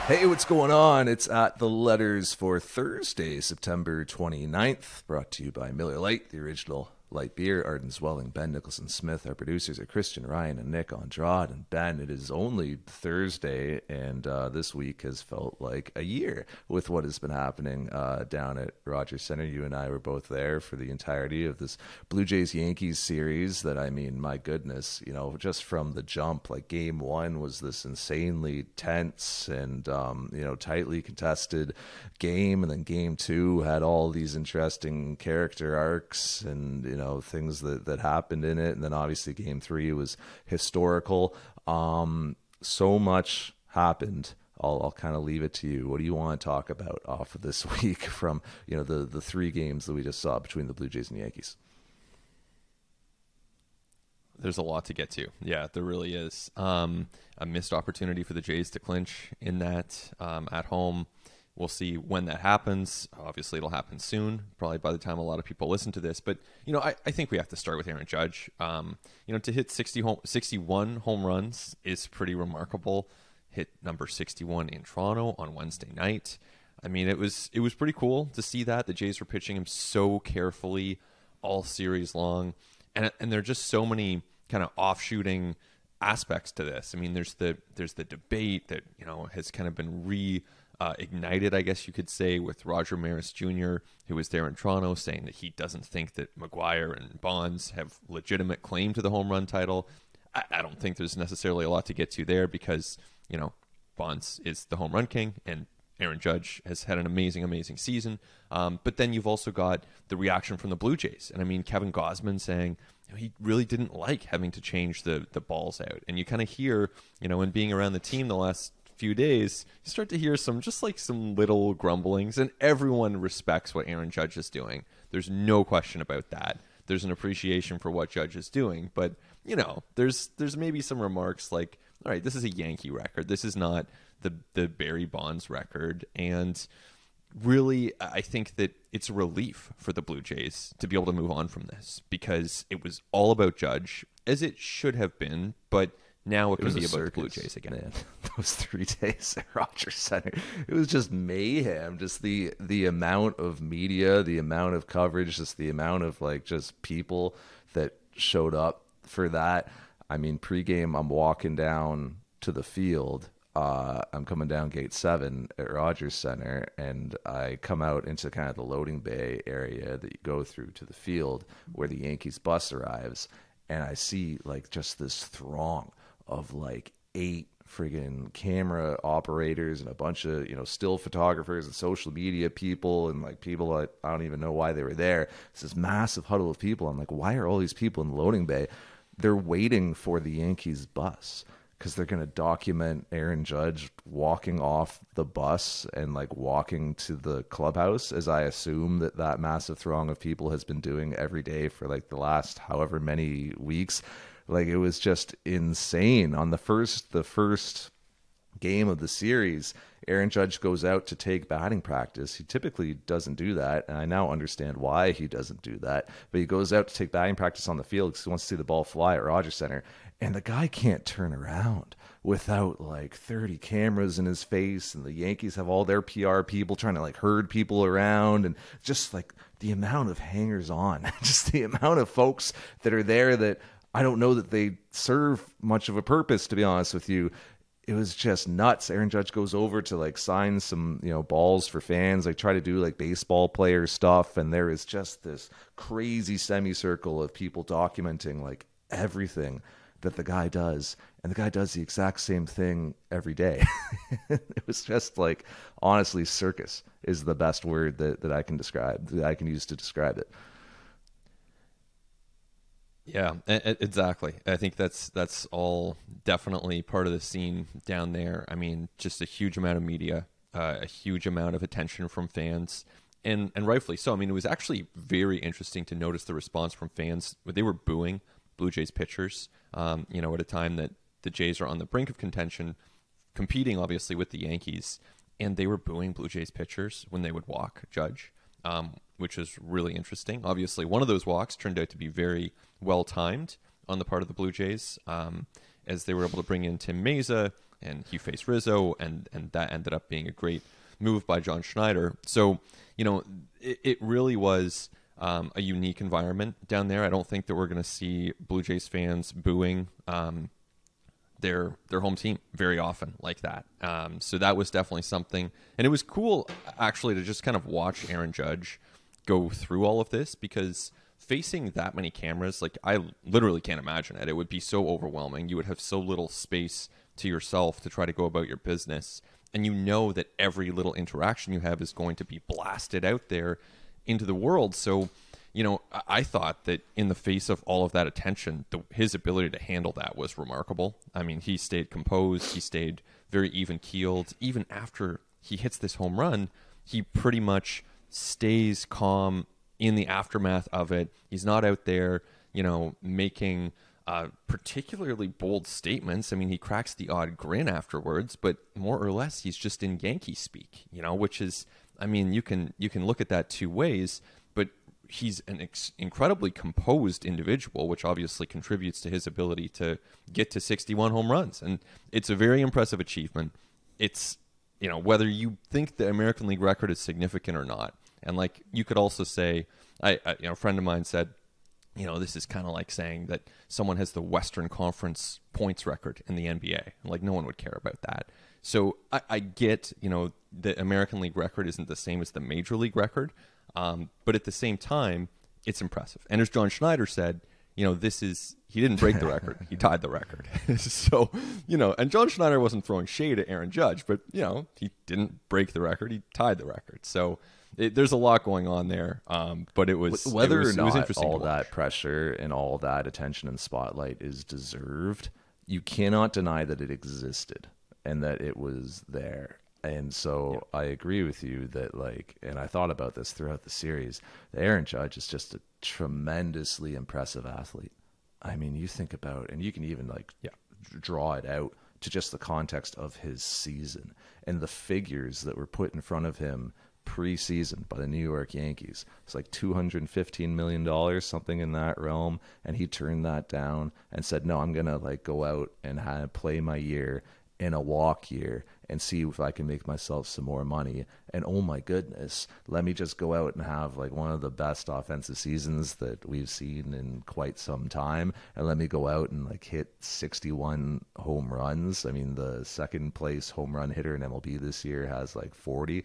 Hey, what's going on? It's at the letters for Thursday, September 29th, brought to you by Miller Lite, the original light beer. Arden Swelling, Ben Nicholson Smith. Our producers are Christian, Ryan, and Nick. Andrade and Ben. It is only Thursday, and this week has felt like a year with what has been happening down at Rogers Center. You and I were both there for the entirety of this Blue Jays-Yankees series that, I mean, my goodness, you know, just from the jump, like game one was this insanely tense and, you know, tightly contested game, and then game two had all these interesting character arcs and, you know, things that happened in it. And then obviously game three was historical. So much happened. I'll kind of leave it to you. What do you want to talk about off of this week from, you know, the three games that we just saw between the Blue Jays and the Yankees? There's a lot to get to. Yeah, there really is. A missed opportunity for the Jays to clinch in that at home. We'll see when that happens. Obviously, it'll happen soon, probably by the time a lot of people listen to this. But, you know, I think we have to start with Aaron Judge. You know, to hit 61 home runs is pretty remarkable. Hit number 61 in Toronto on Wednesday night. I mean, it was pretty cool to see that. The Jays were pitching him so carefully all series long. And there are just so many kind of offshooting aspects to this. I mean, there's the debate that, you know, has kind of been ignited, I guess you could say, with Roger Maris Jr., who was there in Toronto, saying that he doesn't think that Maguire and Bonds have legitimate claim to the home run title. I don't think there's necessarily a lot to get to there because, you know, Bonds is the home run king and Aaron Judge has had an amazing season. But then you've also got the reaction from the Blue Jays. And I mean, Kevin Gausman saying, you know, he really didn't like having to change the balls out. And you kind of hear, you know, in being around the team the last few days, you start to hear some little grumblings, and everyone respects what Aaron Judge is doing. There's no question about that. There's an appreciation for what Judge is doing, but, you know, there's maybe some remarks like, all right, this is a Yankee record. This is not the Barry Bonds record. And really, I think that it's a relief for the Blue Jays to be able to move on from this because it was all about Judge, as it should have been, but now it can be about the Blue Jays again. Man, those 3 days at Rogers Center, it was just mayhem. Just the amount of media, the amount of coverage, just the amount of like just people that showed up for that. I mean, pregame, I'm walking down to the field. I'm coming down gate 7 at Rogers Center, and I come out into kind of the loading bay area that you go through to the field where the Yankees bus arrives, and I see like just this throng of like 8 friggin' camera operators and a bunch of, you know, still photographers and social media people and like people I don't even know why they were there. It's this massive huddle of people. I'm like, why are all these people in the loading bay? They're waiting for the Yankees bus because they're going to document Aaron Judge walking off the bus and like walking to the clubhouse, as I assume that massive throng of people has been doing every day for like the last however many weeks. Like, it was just insane. On the first game of the series, Aaron Judge goes out to take batting practice. He typically doesn't do that, and I now understand why he doesn't do that. But he goes out to take batting practice on the field because he wants to see the ball fly at Rogers Center. And the guy can't turn around without like 30 cameras in his face, and the Yankees have all their PR people trying to like herd people around, and just like the amount of hangers on, just the amount of folks that are there that I don't know that they serve much of a purpose, to be honest with you. It was just nuts. Aaron Judge goes over to like sign some, you know, balls for fans, like try to do like baseball player stuff. And there is just this crazy semicircle of people documenting like everything that the guy does. And the guy does the exact same thing every day. It was just like, honestly, circus is the best word that I can describe, that I can use to describe it. Yeah, exactly. I think that's all definitely part of the scene down there. I mean, just a huge amount of media, a huge amount of attention from fans, and rightfully so. I mean, it was actually very interesting to notice the response from fans. They were booing Blue Jays pitchers, you know, at a time that the Jays are on the brink of contention, competing obviously with the Yankees, and they were booing Blue Jays pitchers when they would walk Judge. Which is really interesting. Obviously, one of those walks turned out to be very well timed on the part of the Blue Jays, as they were able to bring in Tim Meza, and he faced Rizzo, and that ended up being a great move by John Schneider. So, it really was a unique environment down there. I don't think that we're going to see Blue Jays fans booing their home team very often like that. So that was definitely something. And it was cool, actually, to just kind of watch Aaron Judge go through all of this, because facing that many cameras, like, I literally can't imagine it. It would be so overwhelming. You would have so little space to yourself to try to go about your business. And that every little interaction you have is going to be blasted out there into the world. So, I thought that in the face of all of that attention, his ability to handle that was remarkable. I mean, he stayed composed. He stayed very even-keeled. Even after he hits this home run, he pretty much stays calm in the aftermath of it. He's not out there, making particularly bold statements. I mean, he cracks the odd grin afterwards, but more or less he's just in Yankee speak, which is, I mean, you can look at that two ways, but he's an incredibly composed individual, which obviously contributes to his ability to get to 61 home runs. And it's a very impressive achievement. It's, whether you think the American League record is significant or not. And like, you could also say, a friend of mine said, this is kind of like saying that someone has the Western Conference points record in the NBA. Like, no one would care about that. So I get, the American League record isn't the same as the Major League record. But at the same time, it's impressive. And as John Schneider said, he didn't break the record. He tied the record. So, and John Schneider wasn't throwing shade at Aaron Judge, but, he didn't break the record. He tied the record. So there's a lot going on there. But it was whether it was, or not it was interesting all that pressure and all that attention and spotlight is deserved, you cannot deny that it existed and that it was there. And so I agree with you that, and I thought about this throughout the series, Aaron Judge is just a tremendously impressive athlete. I mean, you think about, and you can even draw it out to just the context of his season and the figures that were put in front of him preseason by the New York Yankees. It's like $215 million, something in that realm. And he turned that down and said, no, I'm going to go out and play my year in a walk year and see if I can make myself some more money. And oh my goodness, let me just go out and have one of the best offensive seasons that we've seen in quite some time. And let me go out and hit 61 home runs. I mean, the second place home run hitter in MLB this year has 40.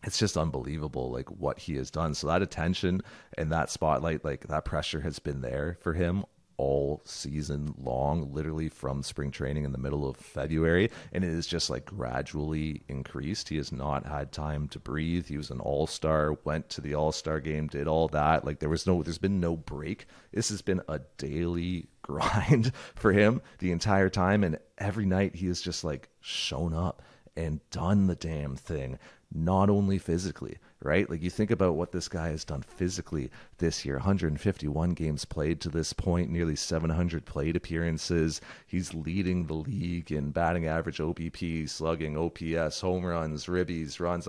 It's just unbelievable what he has done. So that attention and that spotlight, that pressure has been there for him all season long, literally from spring training in the middle of February, and it is just gradually increased. He has not had time to breathe. He was an all-star, went to the all-star game, did all that. There's been no break. This has been a daily grind for him the entire time, and every night he has just shown up and done the damn thing. Not only physically, right? You think about what this guy has done physically this year. 151 games played to this point, nearly 700 plate appearances. He's leading the league in batting average, OBP, slugging, OPS, home runs, ribbies, runs.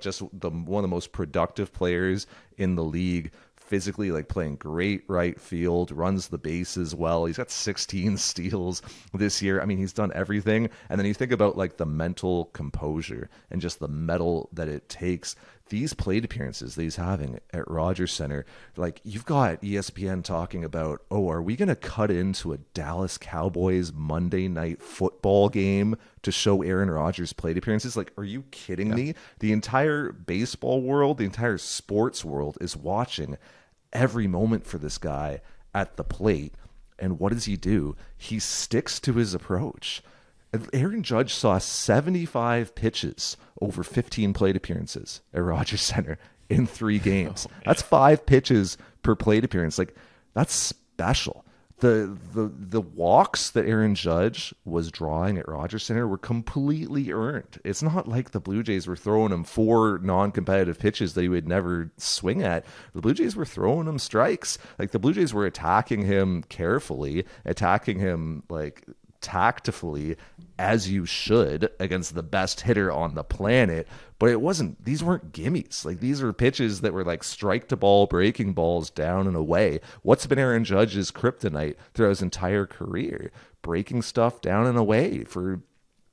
Just one of the most productive players in the league. Physically, playing great right field, runs the bases well. He's got 16 steals this year. I mean, he's done everything. And then you think about the mental composure and just the mettle that it takes. These plate appearances that he's having at Rogers Center, you've got ESPN talking about, are we going to cut into a Dallas Cowboys Monday Night Football game to show Aaron Rodgers' plate appearances? Are you kidding me? The entire baseball world, the entire sports world is watching every moment for this guy at the plate. And what does he do? He sticks to his approach. Aaron Judge saw 75 pitches over 15 plate appearances at Rogers Center in 3 games. That's 5 pitches per plate appearance. That's special. The walks that Aaron Judge was drawing at Rogers Center were completely earned. It's not like the Blue Jays were throwing him 4 non-competitive pitches that he would never swing at. The Blue Jays were throwing him strikes. The Blue Jays were attacking him carefully, attacking him tactfully, as you should, against the best hitter on the planet. But these weren't gimmies. Like, these are pitches that were like strike to ball, breaking balls down and away. What's been Aaron Judge's kryptonite throughout his entire career? Breaking stuff down and away. For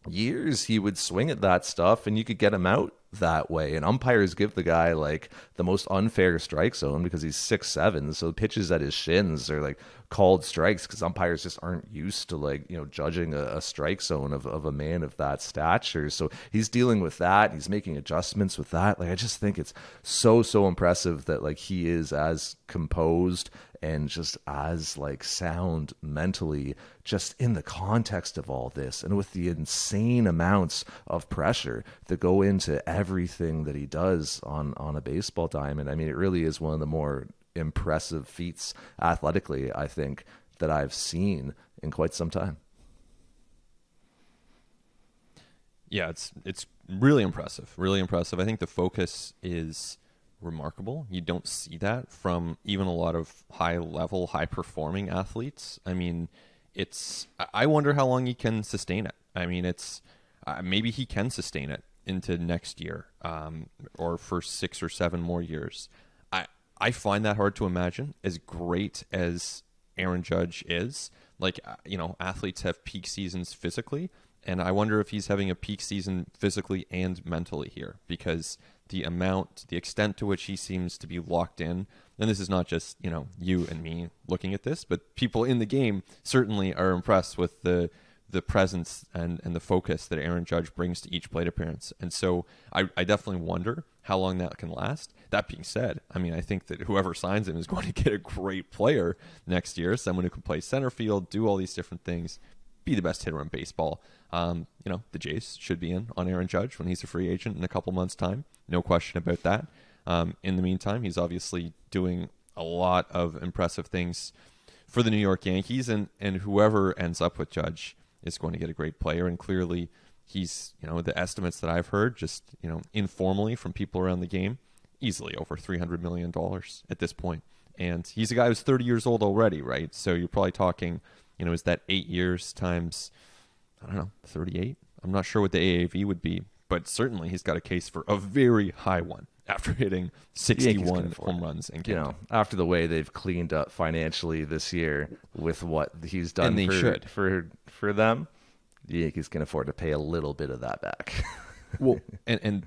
years, he would swing at that stuff and you could get him out that way. And umpires give the guy like the most unfair strike zone because he's 6'7", so pitches at his shins are like called strikes because umpires just aren't used to, like, you know, judging a strike zone of a man of that stature. So he's dealing with that. He's making adjustments with that. Like, I just think it's so impressive that, like, he is as composed and just as, like, sound mentally, just in the context of all this and with the insane amounts of pressure that go into everything that he does on a baseball diamond. I mean, it really is one of the more impressive feats athletically, I think, that I've seen in quite some time. Yeah, it's really impressive. Really impressive. I think the focus is remarkable. You don't see that from even a lot of high-level, high-performing athletes. I mean, I wonder how long he can sustain it. I mean, maybe he can sustain it into next year, or for 6 or 7 more years. I find that hard to imagine. As great as Aaron Judge is, like, you know, athletes have peak seasons physically, and I wonder if he's having a peak season physically and mentally here, because the extent to which he seems to be locked in, and this is not just, you know, you and me looking at this, but people in the game certainly are impressed with the presence and the focus that Aaron Judge brings to each plate appearance. And so I definitely wonder how long that can last. That being said, I mean, I think that whoever signs him is going to get a great player next year, someone who can play center field, do all these different things, be the best hitter in baseball. You know, the Jays should be in on Aaron Judge when he's a free agent in a couple months' time. No question about that. In the meantime, he's obviously doing a lot of impressive things for the New York Yankees, and whoever ends up with Judge is going to get a great player. And clearly he's, you know, the estimates that I've heard, just, you know, informally from people around the game, easily over $300 million at this point. And he's a guy who's 30 years old already, right? So you're probably talking, you know, is that 8 years times, I don't know, 38? I'm not sure what the AAV would be, but certainly he's got a case for a very high one after hitting 61 home runs in Camden. You know, after the way they've cleaned up financially this year with what he's done for them, the Yankees can afford to pay a little bit of that back. Well, and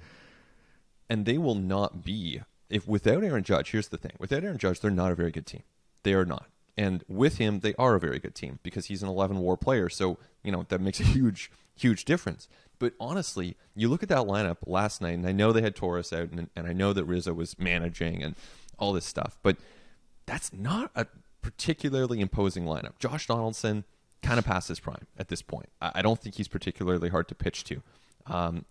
they will not be, without Aaron Judge, here's the thing. Without Aaron Judge, they're not a very good team. They are not. And with him, they are a very good team because he's an 11-WAR player. So, you know, that makes a huge, huge difference. But honestly, you look at that lineup last night, and I know they had Torres out, and I know that Rizzo was managing and all this stuff, but that's not a particularly imposing lineup. Josh Donaldson kind of past his prime at this point. I don't think he's particularly hard to pitch to.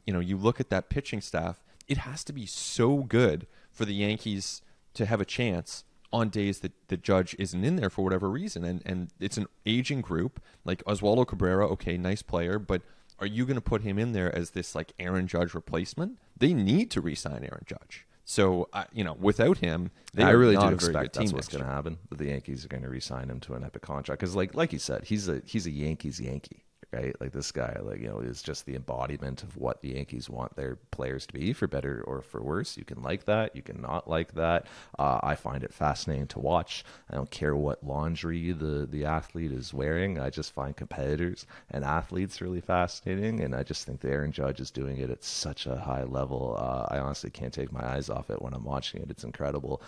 You know, you look at that pitching staff, it has to be so good for the Yankees to have a chance on days that the Judge isn't in there for whatever reason. And it's an aging group. Like Oswaldo Cabrera, okay, nice player, but are you going to put him in there as this like Aaron Judge replacement? They need to re-sign Aaron Judge. So, you know, without him, I really do expect that's what's going to happen. That the Yankees are going to re-sign him to an epic contract because, like you said, he's a Yankees Yankee. Right? Like this guy, like, you know, is just the embodiment of what the Yankees want their players to be, for better or for worse. You can like that. You can not like that. I find it fascinating to watch. I don't care what laundry the athlete is wearing. I just find competitors and athletes really fascinating. And I just think that Aaron Judge is doing it at such a high level. I honestly can't take my eyes off it when I'm watching it. It's incredible.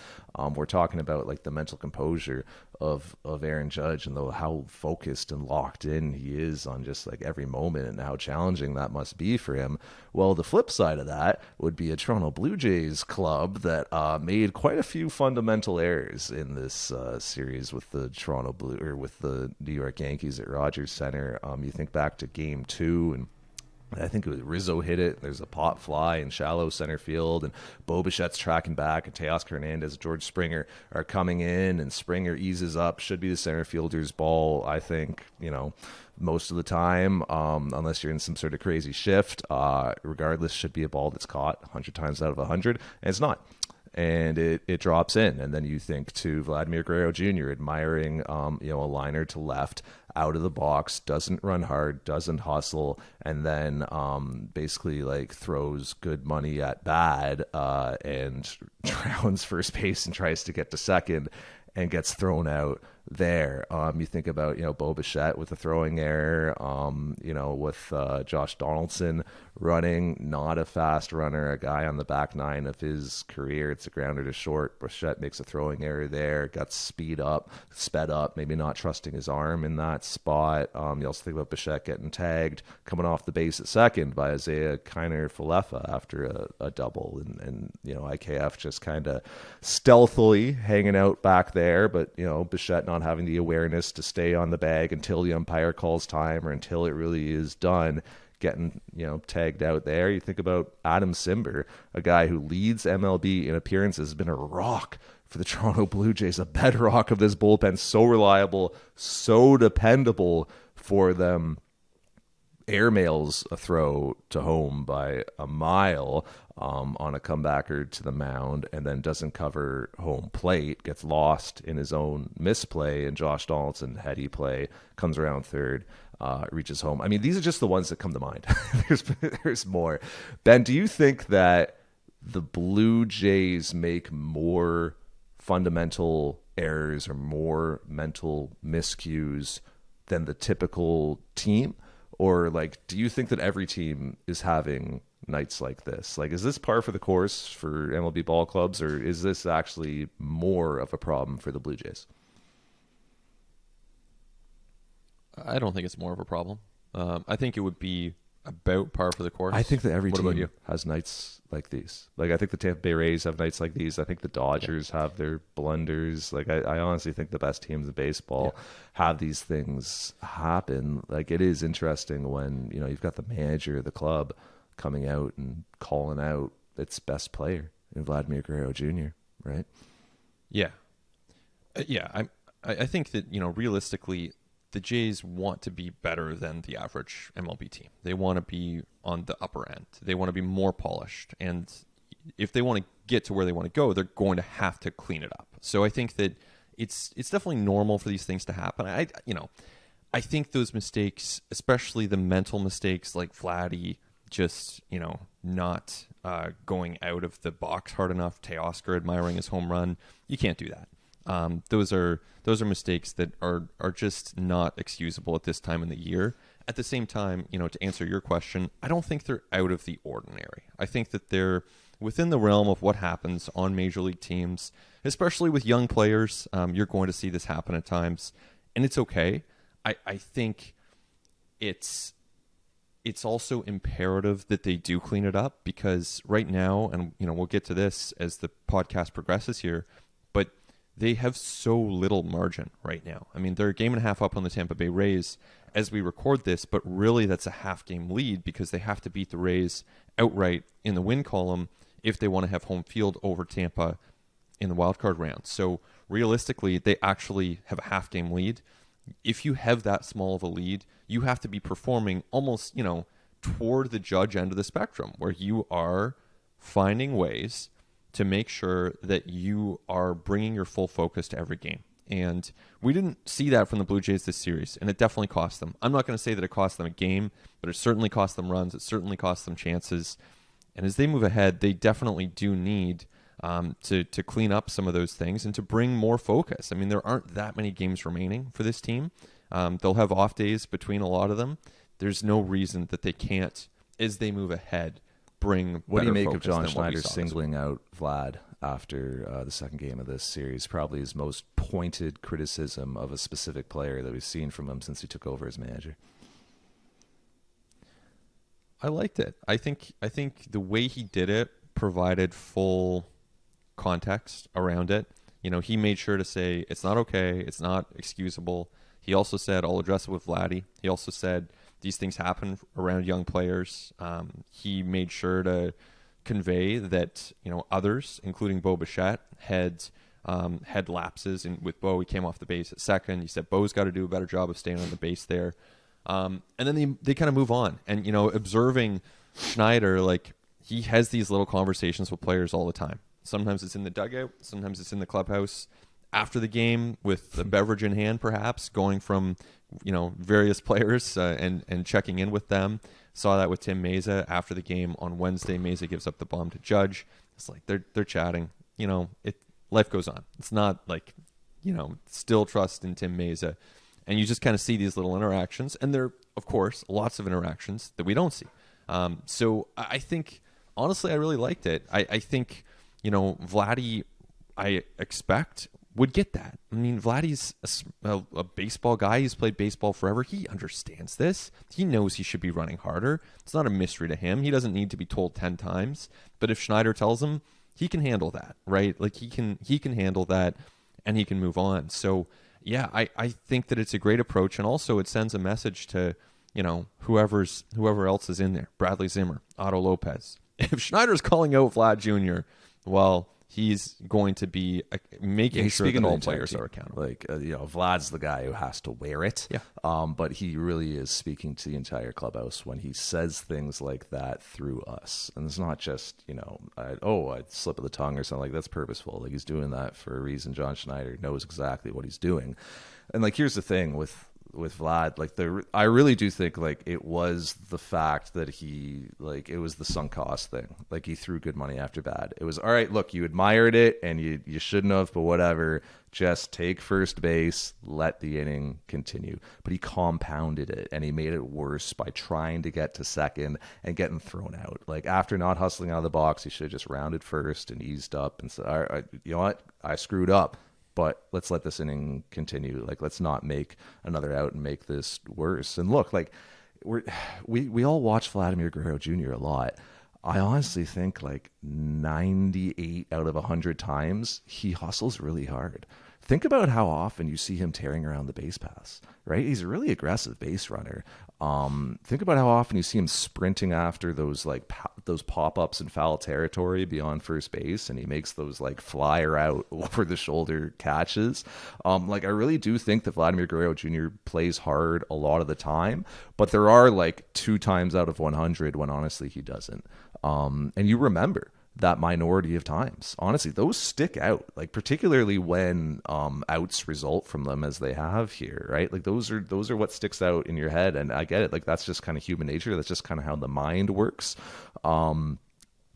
We're talking about like the mental composure of Aaron Judge and how focused and locked in he is on just like every moment and how challenging that must be for him. Well, the flip side of that would be a Toronto Blue Jays club that made quite a few fundamental errors in this series with the with the New York Yankees at Rogers Center. You think back to Game 2 and I think it was Rizzo hit it. There's a pop fly in shallow center field, and Bo Bichette's tracking back, and Teoscar Hernandez, George Springer are coming in, and Springer eases up. Should be the center fielder's ball, I think, you know, most of the time, unless you're in some sort of crazy shift. Regardless, should be a ball that's caught 100 times out of 100, and it's not. and it drops in. And then you think to Vladimir Guerrero Jr. admiring, a liner to left, out of the box, doesn't run hard, doesn't hustle, and then basically like throws good money at bad and drowns first base and tries to get to second and gets thrown out there. You think about, Bo Bichette with a throwing error, with Josh Donaldson running, not a fast runner, a guy on the back nine of his career. It's a grounder to short. Bichette makes a throwing error there, got sped up, maybe not trusting his arm in that spot. You also think about Bichette getting tagged, coming off the base at second by Isaiah Kiner-Falefa after a double. And IKF just kind of stealthily hanging out back there, but, Bichette not having the awareness to stay on the bag until the umpire calls time or until it really is done, getting tagged out there. You think about Adam Simber, a guy who leads MLB in appearances, has been a rock for the Toronto Blue Jays, a bedrock of this bullpen, so reliable, so dependable for them. Airmails a throw to home by a mile on a comebacker to the mound, and then doesn't cover home plate, gets lost in his own misplay, and Josh Donaldson, heady play, comes around third, reaches home. I mean, these are just the ones that come to mind. There's more. Ben, do you think that the Blue Jays make more fundamental errors or more mental miscues than the typical team? Or, do you think that every team is having nights like this? Is this par for the course for MLB ball clubs, or is this actually more of a problem for the Blue Jays? I don't think it's more of a problem. I think it would be about par for the course. I think that every team has nights like these. I think the Tampa Bay Rays have nights like these. I think the Dodgers have their blunders. I honestly think the best teams in baseball have these things happen. It is interesting when, you've got the manager of the club coming out and calling out its best player in Vladimir Guerrero Jr., right? Yeah. I think that, realistically, the Jays want to be better than the average MLB team. They want to be on the upper end. They want to be more polished. And if they want to get to where they want to go, they're going to have to clean it up. So I think that it's definitely normal for these things to happen. I think those mistakes, especially the mental mistakes like Vladdy just, not going out of the box hard enough, Teoscar admiring his home run, you can't do that. Those are mistakes that are just not excusable at this time in the year. At the same time, to answer your question, I don't think they're out of the ordinary. I think that they're within the realm of what happens on major league teams, especially with young players. You're going to see this happen at times, and it's okay. I think it's also imperative that they do clean it up, because right now, and we'll get to this as the podcast progresses here, but they have so little margin right now. I mean, they're a game and a half up on the Tampa Bay Rays as we record this, but really that's a half-game lead because they have to beat the Rays outright in the win column if they want to have home field over Tampa in the wildcard round. So realistically, they actually have a half-game lead. If you have that small of a lead, you have to be performing almost, toward the Judge end of the spectrum, where you are finding ways to make sure that you are bringing your full focus to every game. And we didn't see that from the Blue Jays this series, and it definitely cost them. I'm not going to say that it cost them a game, but it certainly cost them runs. It certainly cost them chances. And as they move ahead, they definitely do need to clean up some of those things and to bring more focus. I mean, there aren't that many games remaining for this team. They'll have off days between a lot of them. There's no reason that they can't, as they move ahead, bring What do you better make of focus John than what we Schneider saw this singling out Vlad after the second game of this series? Probably his most pointed criticism of a specific player that we've seen from him since he took over as manager. I liked it. I think the way he did it provided full context around it. He made sure to say it's not okay, it's not excusable. He also said, I'll address it with Vladdy. He also said these things happen around young players. He made sure to convey that others, including Bo Bichette, had lapses. And with Bo, he came off the base at second. He said Bo's got to do a better job of staying on the base there. And then they kind of move on. And observing Schneider, he has these little conversations with players all the time. Sometimes it's in the dugout. Sometimes it's in the clubhouse after the game with a beverage in hand, perhaps going from, various players and checking in with them. Saw that with Tim Meza after the game on Wednesday. Meza gives up the bomb to Judge. It's like they're chatting. Life goes on. It's not like, still trust in Tim Meza. And you just kind of see these little interactions. And there are, of course, lots of interactions that we don't see. So I think, honestly, I really liked it. I think, Vladdy, I expect, would get that. I mean, Vladdy's a baseball guy. He's played baseball forever. He understands this. He knows he should be running harder. It's not a mystery to him. He doesn't need to be told 10 times. But if Schneider tells him, he can handle that, right? Like he can handle that, and he can move on. So yeah, I think that it's a great approach, and also it sends a message to whoever else is in there. Bradley Zimmer, Otto Lopez. If Schneider's calling out Vlad Jr., well, he's going to be making sure that all players are accountable. Like, Vlad's the guy who has to wear it. Yeah. But he really is speaking to the entire clubhouse when he says things like that through us. And it's not just, I slip of the tongue or something. Like, that's purposeful. Like, he's doing that for a reason. John Schneider knows exactly what he's doing. And, like, here's the thing with Vlad, like I really do think like it was the fact that it was the sunk cost thing. Like he threw good money after bad. It was, all right, look, you admired it and you shouldn't have, but whatever, just take first base, let the inning continue. But he compounded it and he made it worse by trying to get to second and getting thrown out. Like after not hustling out of the box, he should have just rounded first and eased up and said, all right, you know what, I screwed up, but let's let this inning continue. Like, let's not make another out and make this worse. And look, like we all watch Vladimir Guerrero Jr. a lot. I honestly think like 98 out of 100 times he hustles really hard. Think about how often you see him tearing around the base paths, right? He's a really aggressive base runner. Think about how often you see him sprinting after those those pop-ups in foul territory beyond first base, and he makes those like flyer out over the shoulder catches. I really do think that Vladimir Guerrero Jr. plays hard a lot of the time, but there are like 2 times out of 100 when honestly he doesn't. And you remember that minority of times. Honestly, those stick out, like particularly when outs result from them as they have here, right? Like those are what sticks out in your head. And I get it. Like that's just kind of human nature. That's just kind of how the mind works. And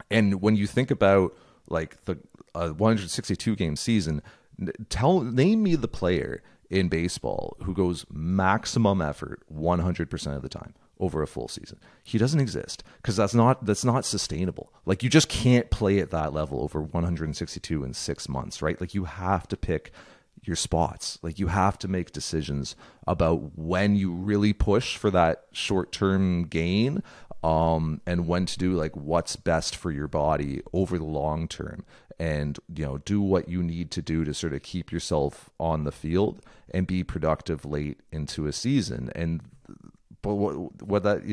when you think about like the 162 game season, name me the player in baseball who goes maximum effort 100% of the time over a full season. He doesn't exist because that's not sustainable. Like you just can't play at that level over 162 in 6 months, right? Like you have to pick your spots. Like you have to make decisions about when you really push for that short-term gain, and when to do like what's best for your body over the long term, and do what you need to do to sort of keep yourself on the field and be productive late into a season. But what that,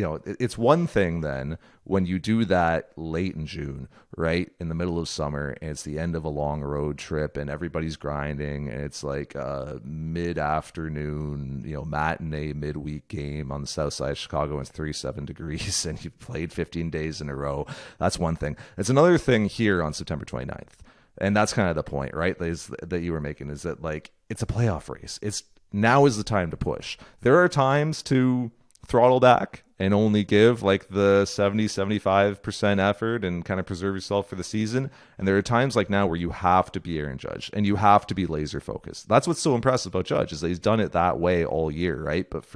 it's one thing then when you do that late in June, right, in the middle of summer, and it's the end of a long road trip and everybody's grinding, and it's like a mid-afternoon, matinee midweek game on the south side of Chicago, and it's 37 degrees, and you've played 15 days in a row. That's one thing. It's another thing here on September 29th, and that's kind of the point, right, that you were making, is that like it's a playoff race. Now is the time to push. There are times to throttle back and only give like the 70-75% effort and kind of preserve yourself for the season. And there are times like now where you have to be Aaron Judge and you have to be laser focused. That's what's so impressive about Judge, is that he's done it that way all year, right? But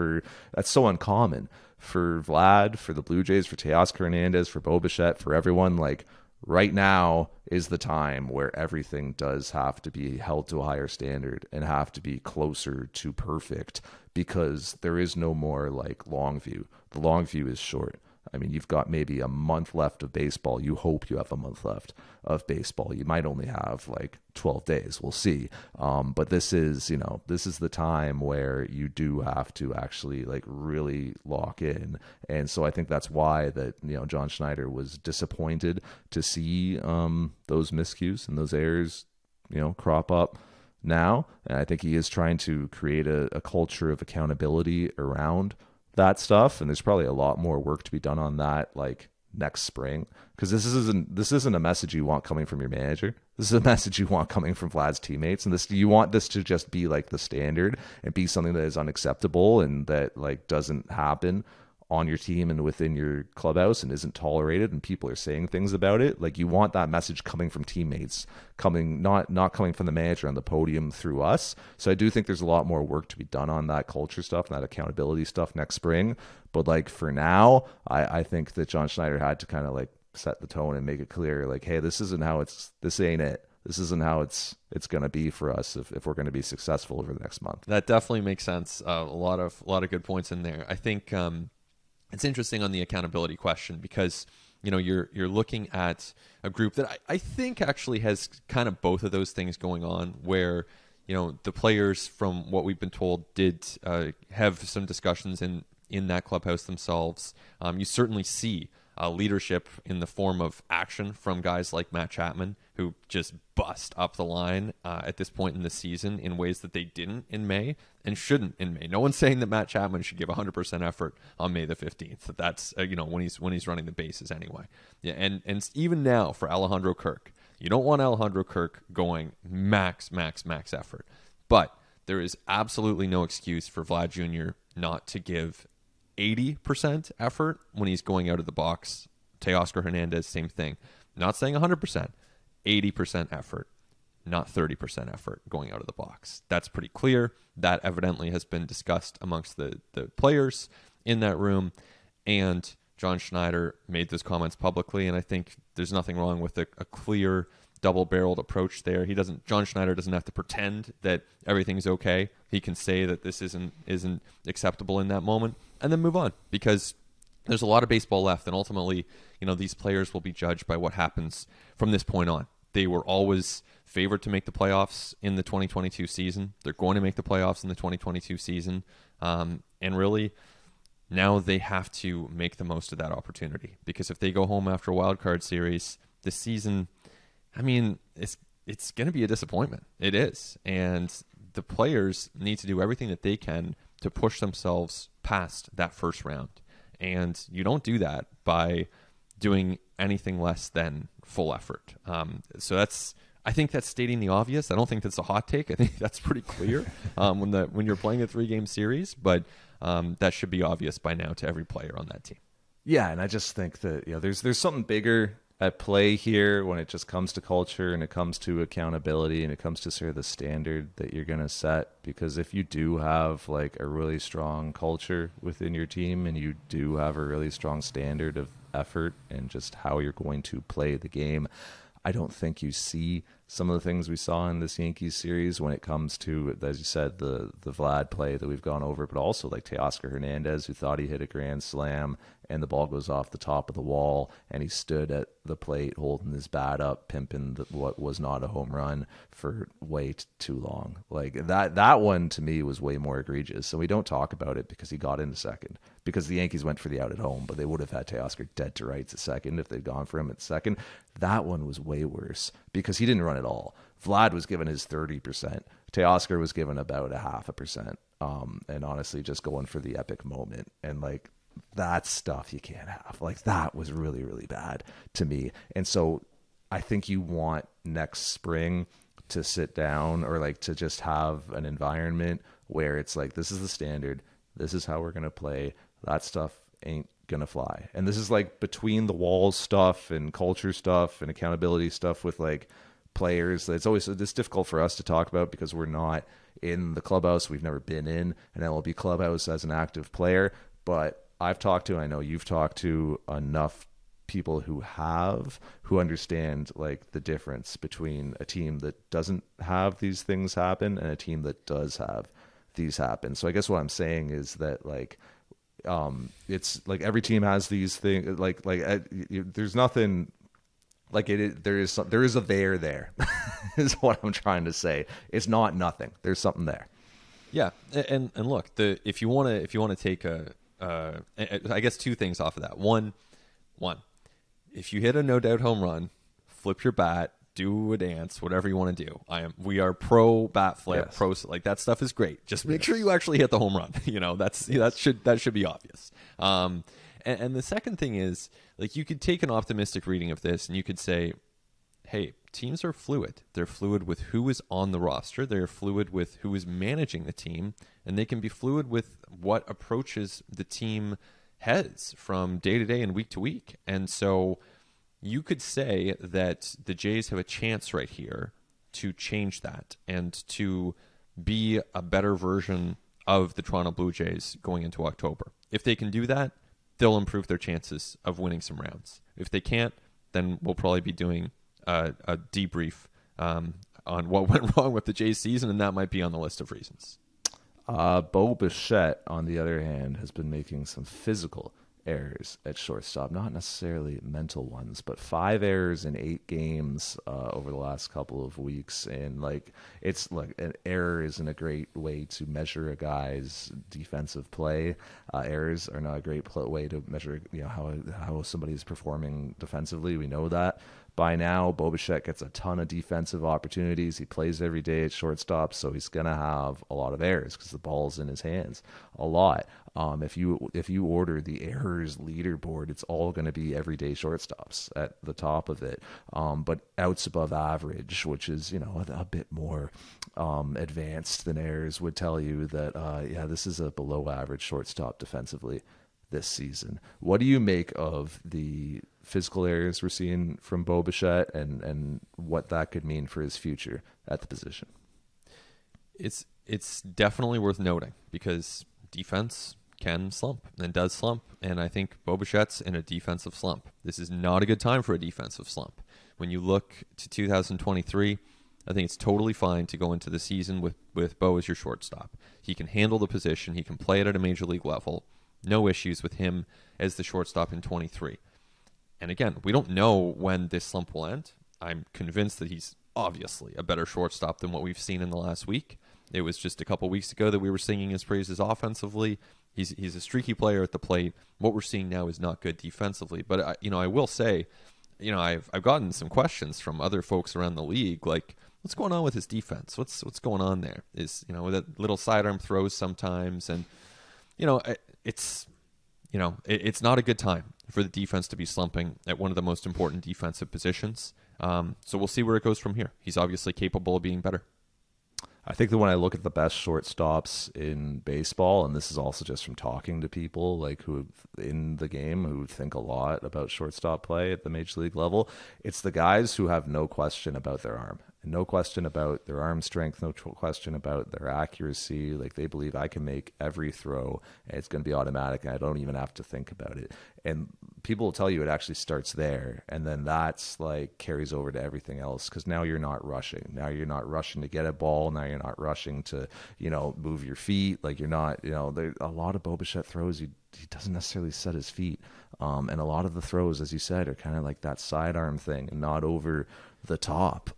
that's so uncommon for Vlad, for the Blue Jays, for Teoscar Hernandez, for Bo Bichette, for everyone. Like right now is the time where everything does have to be held to a higher standard and have to be closer to perfect, because there is no more like long view. The long view is short. I mean, you've got maybe a month left of baseball. You hope you have a month left of baseball. You might only have like 12 days. We'll see. But this is the time where you do have to actually like really lock in. And so I think that's why that, John Schneider was disappointed to see those miscues and those errors, crop up now. And I think he is trying to create a culture of accountability around that stuff. And there's probably a lot more work to be done on that, like next spring, because this isn't a message you want coming from your manager. This is a message you want coming from Vlad's teammates, and you want this to just be like the standard and be something that is unacceptable and that like doesn't happen on your team and within your clubhouse and isn't tolerated, and people are saying things about it. Like, you want that message coming from teammates, coming not coming from the manager on the podium through us. So I do think there's a lot more work to be done on that culture stuff and that accountability stuff next spring. But like for now, I think that John Schneider had to kind of like set the tone and make it clear, like, hey, this ain't it. This isn't how it's going to be for us if we're going to be successful over the next month. That definitely makes sense. A lot of good points in there. I think it's interesting on the accountability question, because you're looking at a group that I think actually has kind of both of those things going on, where the players, from what we've been told, did have some discussions in that clubhouse themselves. You certainly see leadership in the form of action from guys like Matt Chapman, who just bust up the line at this point in the season in ways that they didn't in May and shouldn't in May. No one's saying that Matt Chapman should give 100% effort on May the 15th. That's when he's running the bases anyway. Yeah, and even now for Alejandro Kirk, you don't want Alejandro Kirk going max effort. But there is absolutely no excuse for Vlad Jr. not to give 80% effort when he's going out of the box. Teoscar Hernandez, same thing. Not saying 100%, 80% effort, not 30% effort going out of the box. That's pretty clear. That evidently has been discussed amongst the players in that room, and John Schneider made those comments publicly, and I think there's nothing wrong with a clear double-barreled approach there. John Schneider doesn't have to pretend that everything's okay. He can say that this isn't acceptable in that moment and then move on, because there's a lot of baseball left, and ultimately, these players will be judged by what happens from this point on. They were always favored to make the playoffs in the 2022 season. They're going to make the playoffs in the 2022 season, and really, now they have to make the most of that opportunity, because if they go home after a wild card series this season, I mean, it's going to be a disappointment. It is. And the players need to do everything that they can to push themselves past that first round. And you don't do that by doing anything less than full effort. So I think that's stating the obvious. I don't think that's a hot take. I think that's pretty clear when you're playing a 3-game series, but that should be obvious by now to every player on that team. Yeah, and I just think that there's something bigger at play here when it just comes to culture and it comes to accountability and it comes to sort of the standard that you're going to set. Because if you do have like a really strong culture within your team and you do have a really strong standard of effort and just how you're going to play the game, I don't think you see some of the things we saw in this Yankees series when it comes to, as you said, the Vlad play that we've gone over, but also like Teoscar Hernandez, who thought he hit a grand slam and the ball goes off the top of the wall and he stood at the plate holding his bat up, pimping what was not a home run for way too long. Like that one to me was way more egregious. So we don't talk about it because he got into second, because the Yankees went for the out at home, but they would have had Teoscar dead to rights at second if they'd gone for him at second. That one was way worse because he didn't run at all. Vlad was given his 30%. Teoscar was given about a 0.5%. And honestly, just going for the epic moment. And like, that stuff you can't have. Like, that was really, really bad to me. And so I think you want next spring to sit down, or like to just have an environment where it's like, this is the standard. This is how we're going to play. That stuff ain't going to fly. And this is like between the walls stuff and culture stuff and accountability stuff with like players. It's difficult for us to talk about because we're not in the clubhouse. We've never been in an MLB clubhouse as an active player, but I've talked to, and I know you've talked to enough people who understand like the difference between a team that doesn't have these things happen and a team that does have these happen. So I guess what I'm saying is that like, it's like every team has these things, there's nothing like it. There is a there is what I'm trying to say. It's not nothing. There's something there. Yeah. And look, if you want to take I guess two things off of that. One, if you hit a no doubt home run, flip your bat, do a dance, whatever you want to do. We are pro bat flip, yes. Pro, like that stuff is great. Just make sure you actually hit the home run. That should be obvious. And the second thing is, like, you could take an optimistic reading of this and you could say, hey, teams are fluid. They're fluid with who is on the roster. They're fluid with who is managing the team. And they can be fluid with what approaches the team has from day to day and week to week. And so you could say that the Jays have a chance right here to change that and to be a better version of the Toronto Blue Jays going into October. If they can do that, they'll improve their chances of winning some rounds. If they can't, then we'll probably be doing a debrief on what went wrong with the Jays season, and that might be on the list of reasons. Bo Bichette, on the other hand, has been making some physical errors at shortstop, not necessarily mental ones, but 5 errors in 8 games over the last couple of weeks. And it's like an error isn't a great way to measure a guy's defensive play. Errors are not a great way to measure, how somebody is performing defensively. We know that. By now, Bo Bichette gets a ton of defensive opportunities. He plays every day at shortstop, so he's going to have a lot of errors because the ball's in his hands a lot. If you order the errors leaderboard, it's all going to be everyday shortstops at the top of it. But outs above average, which is a bit more advanced than errors, would tell you that this is a below average shortstop defensively this season. What do you make of the physical errors we're seeing from Bo Bichette and what that could mean for his future at the position? It's definitely worth noting because defense can slump and does slump, and I think Bo Bichette's in a defensive slump. This is not a good time for a defensive slump. When you look to 2023, I think it's totally fine to go into the season with Bo as your shortstop. He can handle the position. He can play it at a major league level. No issues with him as the shortstop in 23. And again, we don't know when this slump will end. I'm convinced that he's obviously a better shortstop than what we've seen in the last week. It was just a couple weeks ago that we were singing his praises offensively. He's a streaky player at the plate. What we're seeing now is not good defensively. But I will say, I've gotten some questions from other folks around the league, like, what's going on with his defense? What's going on there? Is that little sidearm throws sometimes, and it's not a good time for the defense to be slumping at one of the most important defensive positions. So we'll see where it goes from here. He's obviously capable of being better. I think that when I look at the best shortstops in baseball, and this is also just from talking to people who in the game who think a lot about shortstop play at the major league level, it's the guys who have no question about their arm. And no question about their arm strength, no question about their accuracy. They believe I can make every throw and it's going to be automatic and I don't even have to think about it. And people will tell you it actually starts there. And then that's carries over to everything else because now you're not rushing. Now you're not rushing to get a ball. Now you're not rushing to, move your feet. You're not, there a lot of Bo Bichette throws, he doesn't necessarily set his feet. And a lot of the throws, as you said, are kind of like that sidearm thing and not over the top.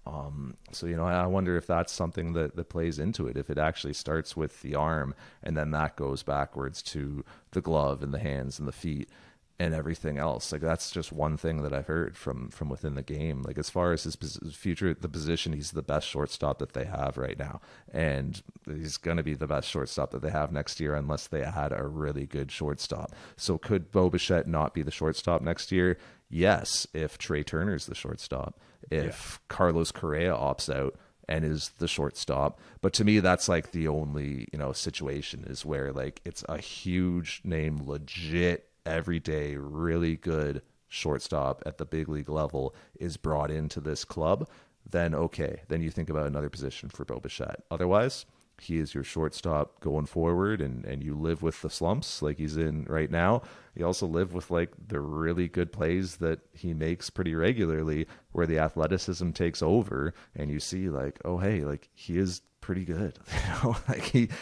So I wonder if that's something that plays into it, if it actually starts with the arm and then that goes backwards to the glove and the hands and the feet and everything else. That's just one thing that I've heard from within the game. As far as his future, the position, he's the best shortstop that they have right now, and he's going to be the best shortstop that they have next year unless they had a really good shortstop. So could Bo Bichette not be the shortstop next year? Yes, if Trey Turner's the shortstop, if Carlos Correa opts out and is the shortstop. But to me, that's the only situation is where it's a huge name, legit, everyday, really good shortstop at the big league level is brought into this club. Then okay, then you think about another position for Bo Bichette. Otherwise, he is your shortstop going forward, and you live with the slumps like he's in right now. You also live with the really good plays that he makes pretty regularly where the athleticism takes over and you see oh, hey, he is pretty good.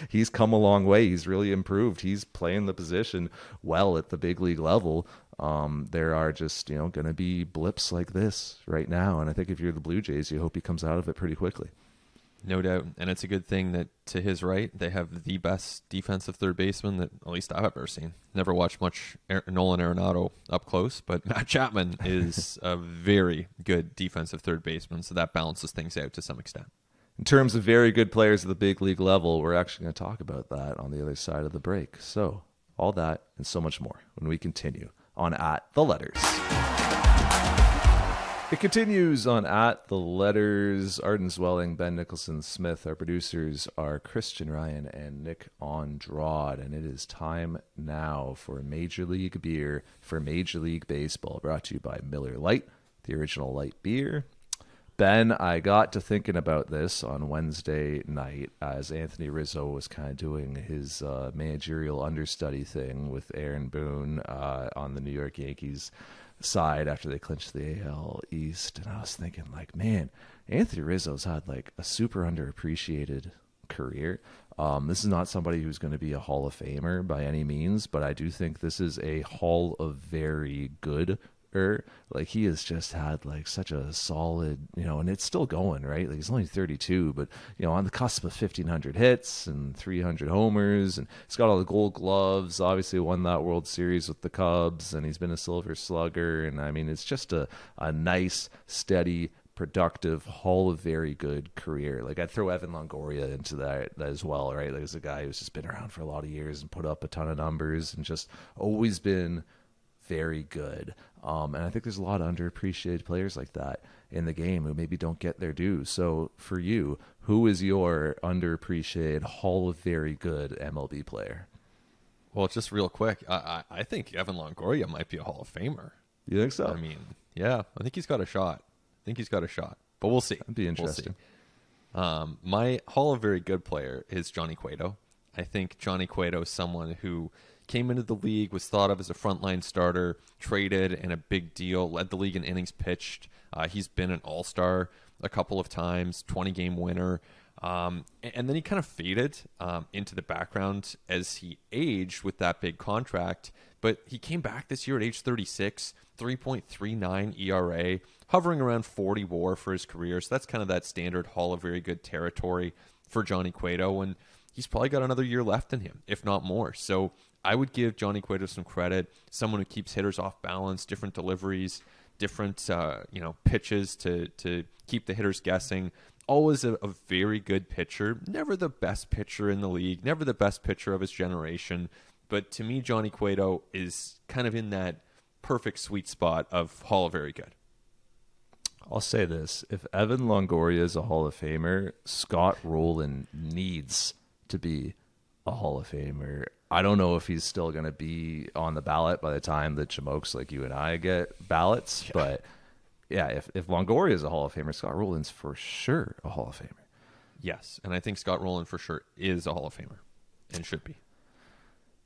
He's come a long way. He's really improved. He's playing the position well at the big league level. There are just, going to be blips like this right now. And I think if you're the Blue Jays, you hope he comes out of it pretty quickly. No doubt. And it's a good thing that to his right, they have the best defensive third baseman that at least I've ever seen. Never watched much Nolan Arenado up close, but Matt Chapman is a very good defensive third baseman, so that balances things out to some extent. In terms of very good players at the big league level, we're actually going to talk about that on the other side of the break. So All that and so much more when we continue on At the Letters. It continues on At the Letters. Arden Zwelling, Ben Nicholson Smith. Our producers are Christian Ryan and Nick Andrade. And it is time now for Major League Beer for Major League Baseball. Brought to you by Miller Lite, the original light beer. Ben, I got to thinking about this on Wednesday night as Anthony Rizzo was kind of doing his managerial understudy thing with Aaron Boone on the New York Yankees side after they clinched the AL East. And I was thinking, like, man, Anthony Rizzo's had like a super underappreciated career. This is not somebody who's going to be a Hall of Famer by any means, but I do think this is a Hall of Very Good. Like, he has just had like such a solid, and it's still going, right? Like, he's only 32, but on the cusp of 1,500 hits and 300 homers, and he's got all the Gold Gloves. Obviously, won that World Series with the Cubs, and he's been a Silver Slugger. And I mean, it's just a nice, steady, productive, Hall of Very Good career. Like, I'd throw Evan Longoria into that as well, right? Like, he's a guy who's just been around for a lot of years and put up a ton of numbers and just always been very good. And I think there's a lot of underappreciated players like that in the game who maybe don't get their due. So for you, who is your underappreciated Hall of Very Good MLB player? Well, just real quick, I think Evan Longoria might be a Hall of Famer. You think so? I mean, yeah, I think he's got a shot. But we'll see. That'd be interesting. We'll see. My Hall of Very Good player is Johnny Cueto. I think Johnny Cueto is someone who came into the league, was thought of as a frontline starter, traded in a big deal, led the league in innings pitched. He's been an all-star a couple of times, 20-game winner. And then he kind of faded into the background as he aged with that big contract. But he came back this year at age 36, 3.39 ERA, hovering around 40 WAR for his career. So that's kind of that standard Hall of Very Good territory for Johnny Cueto. And he's probably got another year left in him, if not more. So I would give Johnny Cueto some credit. Someone who keeps hitters off balance, different deliveries, different pitches to keep the hitters guessing. Always a very good pitcher. Never the best pitcher in the league. Never the best pitcher of his generation. But to me, Johnny Cueto is kind of in that perfect sweet spot of Hall of Very Good. I'll say this. If Evan Longoria is a Hall of Famer, Scott Rowland needs to be a Hall of Famer. I don't know if he's still going to be on the ballot by the time that Jamokes like you and I get ballots. Yeah. But, yeah, if Longoria is a Hall of Famer, Scott Rowland's for sure a Hall of Famer. Yes, and I think Scott Rowland for sure is a Hall of Famer and should be.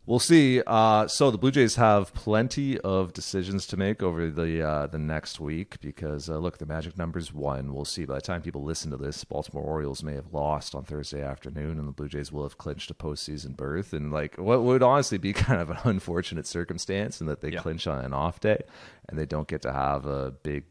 We'll see. So the Blue Jays have plenty of decisions to make over the next week because, look, the magic number's 1. We'll see. By the time people listen to this, Baltimore Orioles may have lost on Thursday afternoon, and the Blue Jays will have clinched a postseason berth. And, like, what would honestly be kind of an unfortunate circumstance in that they clinch on an off day and they don't get to have a big,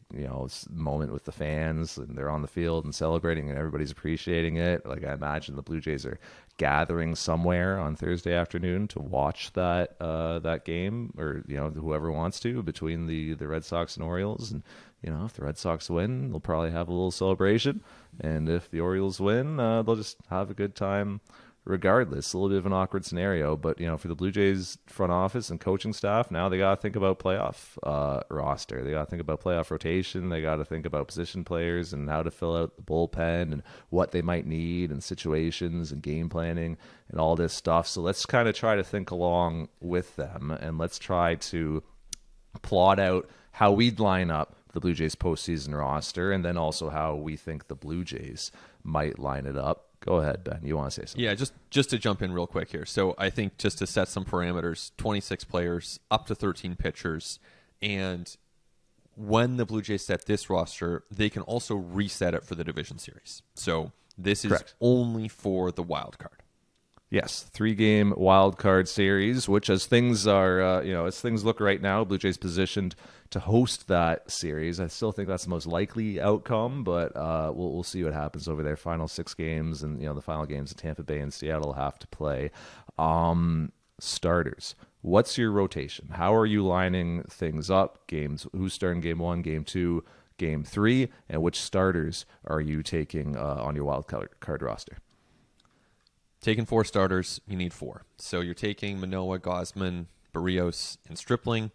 moment with the fans, and they're on the field and celebrating and everybody's appreciating it. Like, I imagine the Blue Jays are gathering somewhere on Thursday afternoon to watch that game, or whoever wants to, between the Red Sox and Orioles. And if the Red Sox win, they'll probably have a little celebration, and if the Orioles win, they'll just have a good time regardless. A little bit of an awkward scenario, but for the Blue Jays front office and coaching staff, now they got to think about playoff roster. They got to think about playoff rotation. They got to think about position players and how to fill out the bullpen and what they might need and situations and game planning and all this stuff. So let's kind of try to think along with them, and let's try to plot out how we'd line up the Blue Jays postseason roster, and then also how we think the Blue Jays might line it up. Go ahead, Ben. You want to say something? Yeah, just to jump in real quick here. So I think just to set some parameters, 26 players, up to 13 pitchers. And when the Blue Jays set this roster, they can also reset it for the division series. So this is only for the wild card. Yes, 3-game wild card series, which as things are, as things look right now, Blue Jays positioned to host that series. I still think that's the most likely outcome, but we'll see what happens over there. Final 6 games, and the final games in Tampa Bay and Seattle have to play. Starters. What's your rotation? How are you lining things up? Games. Who's starting game 1, game 2, game 3, and which starters are you taking on your wild card roster? taking 4 starters, you need 4. So you're taking Manoah, Gosman, Barrios, and Stripling.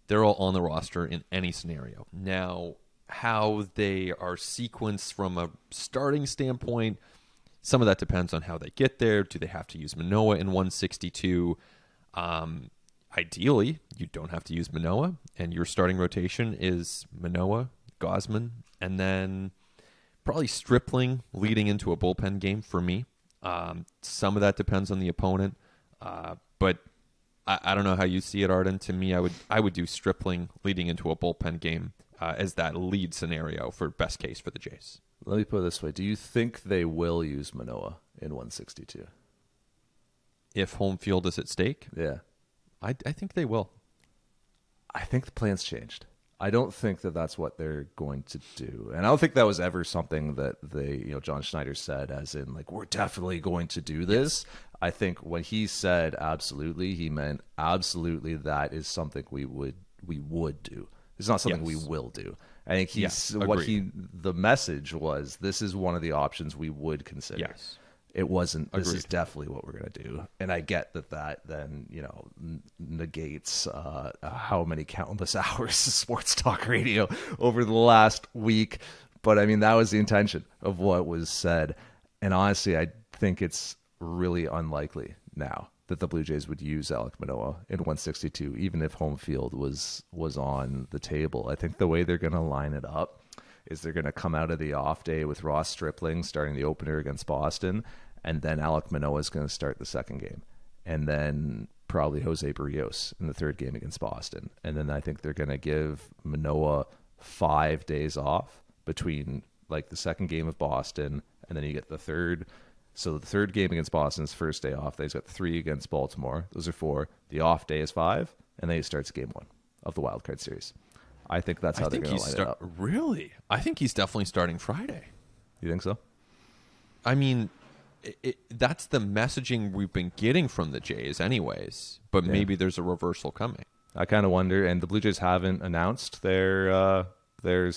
They're all on the roster in any scenario. Now, how they are sequenced from a starting standpoint, some of that depends on how they get there. Do they have to use Manoah in 162? Ideally, you don't have to use Manoah, and your starting rotation is Manoah, Gosman, and then probably Stripling leading into a bullpen game for me. Some of that depends on the opponent, but I don't know how you see it, Arden. To me, I would do Stripling leading into a bullpen game as that lead scenario for best case for the Jays. Let me put it this way. Do you think they will use Manoah in 162? If home field is at stake? Yeah. I think they will. I think the plan's changed. I don't think that that's what they're going to do. And I don't think that was ever something that John Schneider said as in, like, we're definitely going to do this. Yes. I think when he said absolutely, he meant absolutely that is something we would do. It's not something we will do. I think the message was, this is one of the options we would consider. Yes. It wasn't, this is definitely what we're going to do. And I get that then, negates how many countless hours of sports talk radio over the last week. But I mean, that was the intention of what was said. And honestly, I think it's really unlikely now that the Blue Jays would use Alek Manoah in 162, even if home field was on the table. I think the way they're going to line it up is they're going to come out of the off day with Ross Stripling starting the opener against Boston, and then Alek Manoah is going to start the second game, and then probably Jose Barrios in the third game against Boston. And then I think they're going to give Manoah 5 days off between like the second game of Boston, and then you get the third. So the third game against Boston is first day off. He's got 3 against Baltimore. Those are 4. The off day is 5, and then he starts game 1 of the wild card series. I think that's how they're going to line it up. Really? I think he's definitely starting Friday. You think so? I mean, that's the messaging we've been getting from the Jays anyways, but maybe there's a reversal coming. I kind of wonder, and the Blue Jays haven't announced their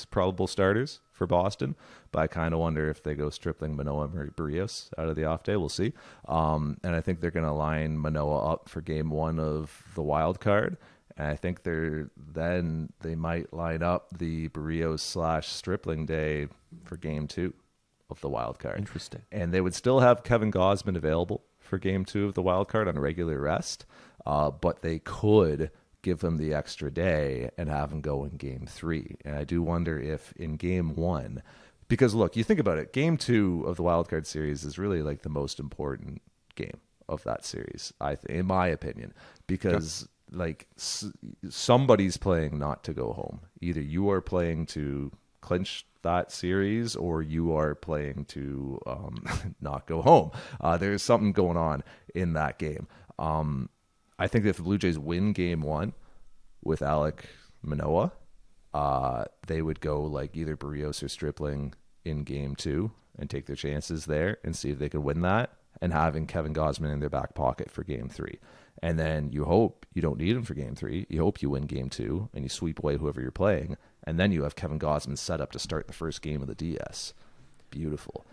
probable starters for Boston, but I kind of wonder if they go Stripling, Manoah, and Barrios out of the off day. We'll see. And I think they're going to line Manoah up for game 1 of the wild card. And I think they might line up the Barrios/Stripling day for game 2 of the wild card. Interesting. And they would still have Kevin Gosman available for game 2 of the wild card on regular rest, but they could give him the extra day and have him go in game 3. And I do wonder if in game 1, because look, you think about it, game 2 of the wild card series is really like the most important game of that series, in my opinion, because like somebody's playing not to go home. Either you are playing to clinch that series or you are playing to not go home. There's something going on in that game. I think if the Blue Jays win game 1 with Alek Manoah, they would go like either Barrios or Stripling in game 2 and take their chances there and see if they could win that, and having Kevin Gosman in their back pocket for game 3. And then you hope you don't need him for game 3. You hope you win game 2 and you sweep away whoever you're playing. And then you have Kevin Gosman set up to start the first game of the DS. Beautiful.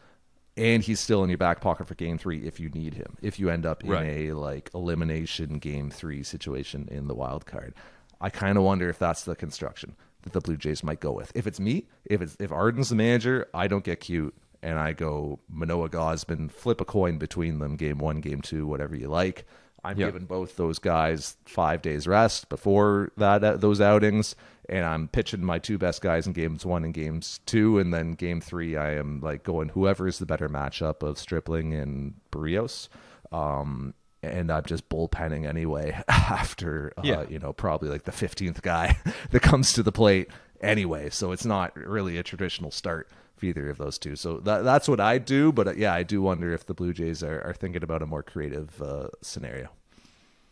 And he's still in your back pocket for game 3 if you need him. If you end up in a like elimination game 3 situation in the wild card. I kind of wonder if that's the construction that the Blue Jays might go with. If it's me, if Arden's the manager, I don't get cute and I go Manoah, Gosman, flip a coin between them, game 1, game 2, whatever you like. I'm giving both those guys 5 days rest before those outings, and I'm pitching my 2 best guys in games 1 and games 2, and then game 3 I am like going whoever is the better matchup of Stripling and Barrios, and I'm just bullpenning anyway after probably like the 15th guy that comes to the plate anyway, so it's not really a traditional start for either of those two. So that's what I do, but I do wonder if the Blue Jays are thinking about a more creative scenario.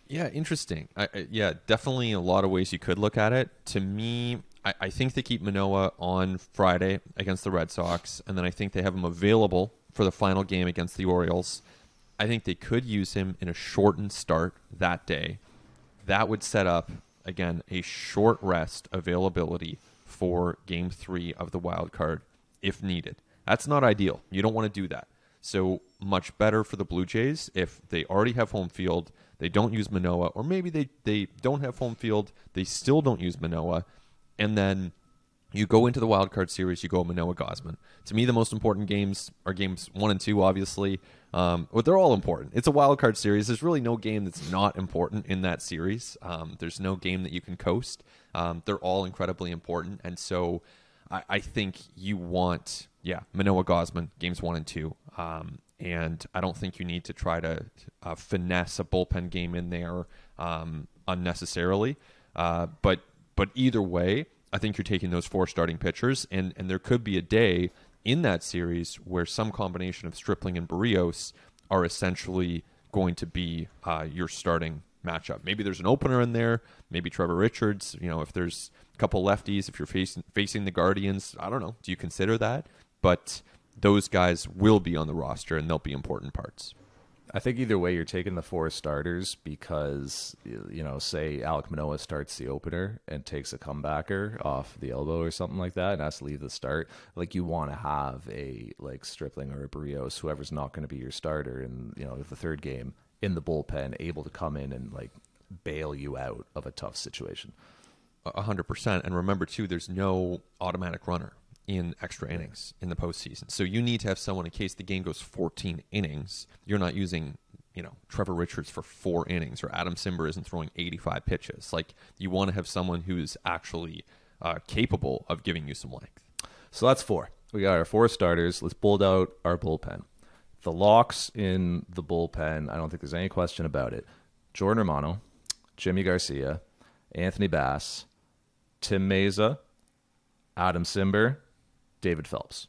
Yeah, interesting. Definitely a lot of ways you could look at it. To me, I think they keep Manoah on Friday against the Red Sox, and then I think they have him available for the final game against the Orioles. I think they could use him in a shortened start that day. That would set up, again, a short rest availability for game 3 of the wild card if needed. That's not ideal. You don't want to do that. So much better for the Blue Jays if they already have home field, they don't use Manoah, or maybe they don't have home field, they still don't use Manoah, and then you go into the wild card series, you go Manoah Gosman. To me, the most important games are games 1 and 2, obviously. But they're all important. It's a wild card series. There's really no game that's not important in that series. There's no game that you can coast. They're all incredibly important. And so I think you want, Manoah Gosman, games 1 and 2. And I don't think you need to try to finesse a bullpen game in there unnecessarily. But either way, I think you're taking those 4 starting pitchers, and there could be a day in that series where some combination of Stripling and Barrios are essentially going to be your starting matchup. Maybe there's an opener in there, maybe Trevor Richards, if there's a couple lefties, if you're facing the Guardians, I don't know. Do you consider that? But those guys will be on the roster, and they'll be important parts. I think either way, you're taking the 4 starters because, say Alek Manoah starts the opener and takes a comebacker off the elbow or something like that and has to leave the start. Like, you want to have a Stripling or a Barrios, whoever's not going to be your starter in, the third game in the bullpen, able to come in and bail you out of a tough situation. 100%. And remember too, there's no automatic runner in extra innings in the postseason. So you need to have someone in case the game goes 14 innings. You're not using, Trevor Richards for 4 innings, or Adam Simber isn't throwing 85 pitches. You want to have someone who's actually capable of giving you some length. So that's 4. We got our 4 starters. Let's build out our bullpen. The locks in the bullpen, I don't think there's any question about it. Jordan Romano, Jimmy Garcia, Anthony Bass, Tim Meza, Adam Simber, David Phelps.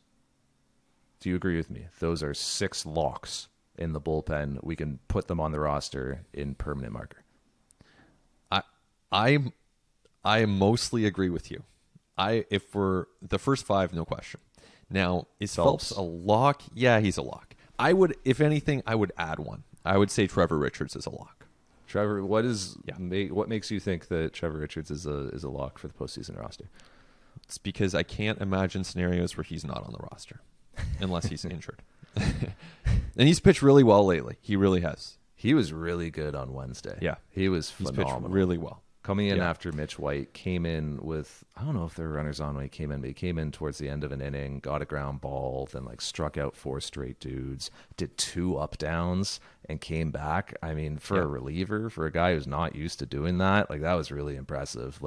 Do you agree with me? Those are 6 locks in the bullpen. We can put them on the roster in permanent marker. I mostly agree with you. If for the first 5, no question. Now, is Phelps a lock? Yeah, he's a lock. If anything, I would add one. I would say Trevor Richards is a lock. Trevor, what makes you think that Trevor Richards is a lock for the postseason roster? It's because I can't imagine scenarios where he's not on the roster unless he's injured. And he's pitched really well lately. He really has. He was really good on Wednesday. Yeah. He was phenomenal. He's pitched really well. Coming in after Mitch White, came in with, I don't know if there were runners on when he came in, but he came in towards the end of an inning, got a ground ball, then struck out 4 straight dudes, did 2 up downs, and came back. I mean, for a reliever, for a guy who's not used to doing that, that was really impressive.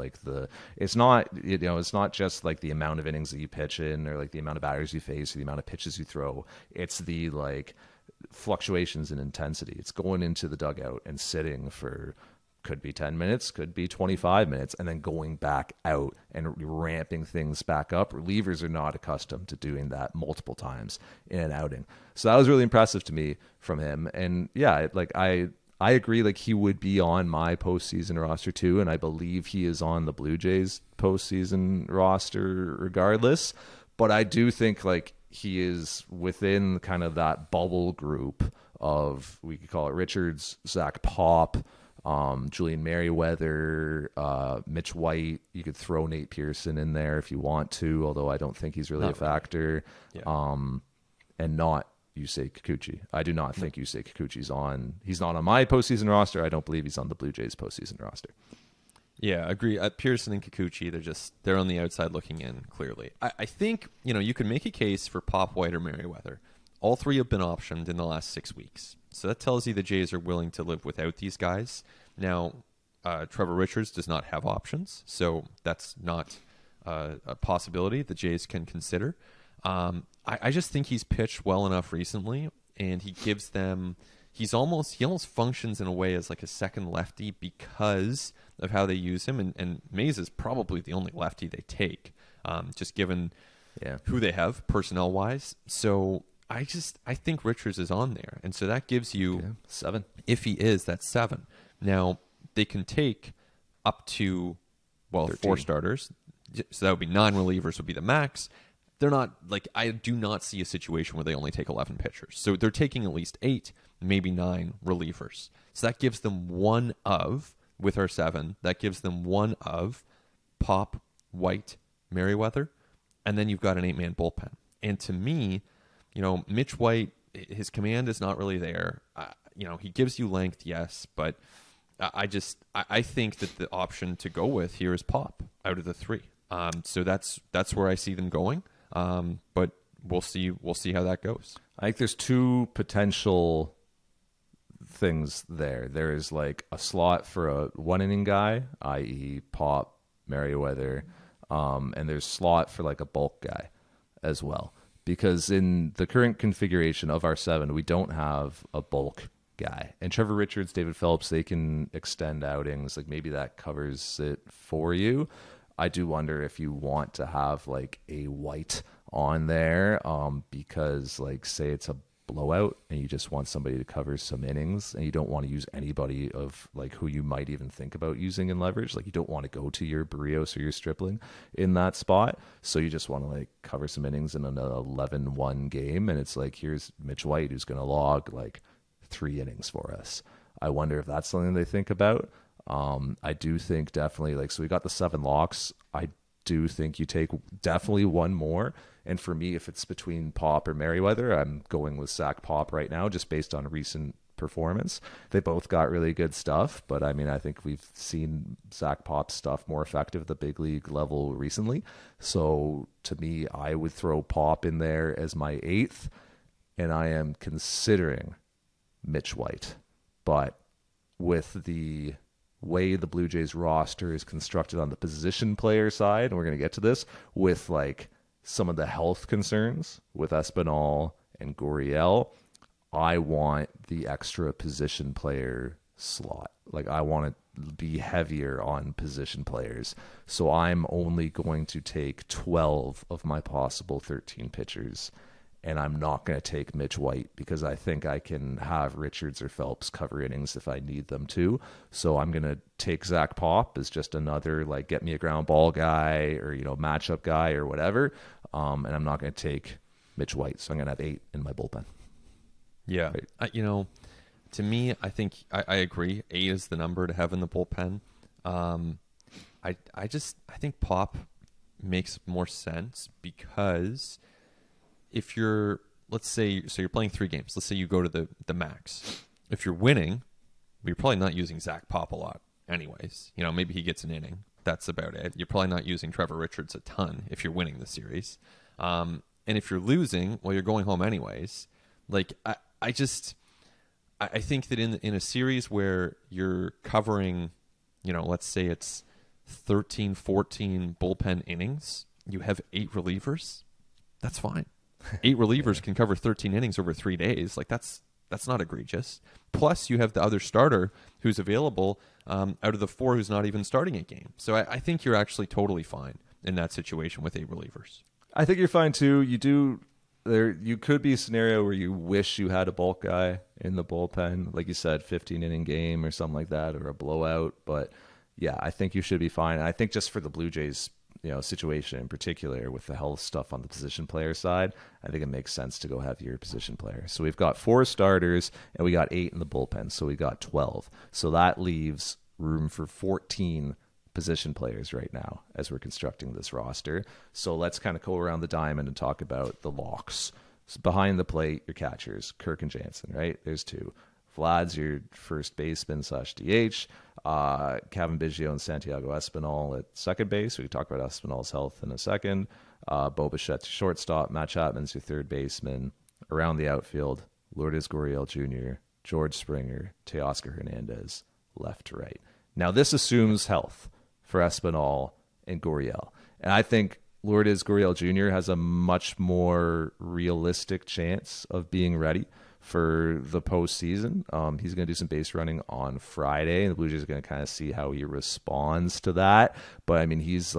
It's not, it's not just the amount of innings that you pitch in, or the amount of batters you face, or the amount of pitches you throw. It's the fluctuations in intensity. It's going into the dugout and sitting for, could be 10 minutes, could be 25 minutes, and then going back out and ramping things back up. Relievers are not accustomed to doing that multiple times in an outing. So that was really impressive to me from him. And I agree, he would be on my postseason roster too, and I believe he is on the Blue Jays postseason roster regardless. But I do think he is within kind of that bubble group of, we could call it Richards, Zach Pop, Julian Merriweather, Mitch White. You could throw Nate Pearson in there if you want to, although I don't think he's really a factor. Yeah. And not Yusei Kikuchi. I do not think Yusei Kikuchi's on. He's not on my postseason roster. I don't believe he's on the Blue Jays postseason roster. Yeah, agree. Pearson and Kikuchi, they're on the outside looking in, clearly. I think, you can make a case for Pop, White, or Merriweather. All 3 have been optioned in the last 6 weeks. So that tells you the Jays are willing to live without these guys. Now, Trevor Richards does not have options, so that's not a possibility the Jays can consider. I just think he's pitched well enough recently, and he gives them... he almost functions in a way as a second lefty because of how they use him. And Mays is probably the only lefty they take, just given who they have personnel-wise. So... I think Richards is on there. And so that gives you 7. If he is, that's 7. Now, they can take up to, 4 starters. So that would be 9 relievers would be the max. They're not, I do not see a situation where they only take 11 pitchers. So they're taking at least 8, maybe 9 relievers. So that gives them with our 7, that gives them one of Pop, White, Merriweather, and then you've got an 8-man bullpen. And to me... Mitch White his command is not really there. He gives you length, yes, but I think that the option to go with here is Pop out of the three. So that's where I see them going. But we'll see how that goes. I think there's two potential things there. There is like a slot for a 1-inning guy, i.e. Pop, Merriweather, and there's slot for like a bulk guy as well. Because in the current configuration of our 7, we don't have a bulk guy. And Trevor Richards, David Phillips, they can extend outings. Like maybe that covers it for you. I do wonder if you want to have like a White on there, because like say it's a blowout and you just want somebody to cover some innings and you don't want to use anybody of like who you might even think about using in leverage. Like you don't want to go to your Barrios or your Stripling in that spot. So you just want to like cover some innings in an 11-1 game. And it's like, here's Mitch White, who's going to log like 3 innings for us. I wonder if that's something they think about. I do think definitely like, so we got the 7 locks. I do think you take definitely one more. And for me, if it's between Pop or Merriweather, I'm going with Zach Pop right now, just based on recent performance. They both got really good stuff, but I mean, I think we've seen Zach Pop's stuff more effective at the big league level recently. So to me, I would throw Pop in there as my 8th, and I am considering Mitch White. But with the way the Blue Jays roster is constructed on the position player side, and we're going to get to this, with like some of the health concerns with Espinal and Gurriel, I want the extra position player slot. Like I want to be heavier on position players. So I'm only going to take 12 of my possible 13 pitchers. And I'm not going to take Mitch White because I think I can have Richards or Phelps cover innings if I need them to. So I'm going to take Zach Pop as just another, like, get me a ground ball guy or, matchup guy or whatever. And I'm not going to take Mitch White. So I'm going to have 8 in my bullpen. Yeah. Right. To me, I think I agree. 8 is the number to have in the bullpen. I think Pop makes more sense because if you're, let's say, so you're playing 3 games. Let's say you go to the max. If you're winning, you're probably not using Zach Pop a lot anyways. Maybe he gets an inning. That's about it. You're probably not using Trevor Richards a ton if you're winning the series. And if you're losing, well, you're going home anyways. Like, I think that in a series where you're covering, let's say it's 13, 14 bullpen innings, you have 8 relievers, that's fine. 8 relievers can cover 13 innings over 3 days. Like that's not egregious. Plus you have the other starter who's available out of the 4 who's not even starting a game. So I think you're actually totally fine in that situation with 8 relievers. I think you're fine too. You could be a scenario where you wish you had a bulk guy in the bullpen, like you said, 15-inning game or something like that, or a blowout. But yeah, I think you should be fine. And I think just for the Blue Jays, situation in particular with the health stuff on the position player side, I think it makes sense to go have your position player. So we've got 4 starters and we got 8 in the bullpen. So we got 12. So that leaves room for 14 position players right now as we're constructing this roster. So let's kind of go around the diamond and talk about the locks. So behind the plate, your catchers, Kirk and Jansen, right? There's 2. Vlad's your first baseman / DH. Kevin Biggio and Santiago Espinal at second base. We can talk about Espinal's health in a second. Bo Bichette's your shortstop. Matt Chapman's your third baseman. Around the outfield, Lourdes Gurriel Jr., George Springer, Teoscar Hernandez, left to right. Now, this assumes health for Espinal and Gurriel. And I think Lourdes Gurriel Jr. has a much more realistic chance of being ready for the postseason. He's going to do some base running on Friday, and the Blue Jays are going to kind of see how he responds to that. But I mean, he's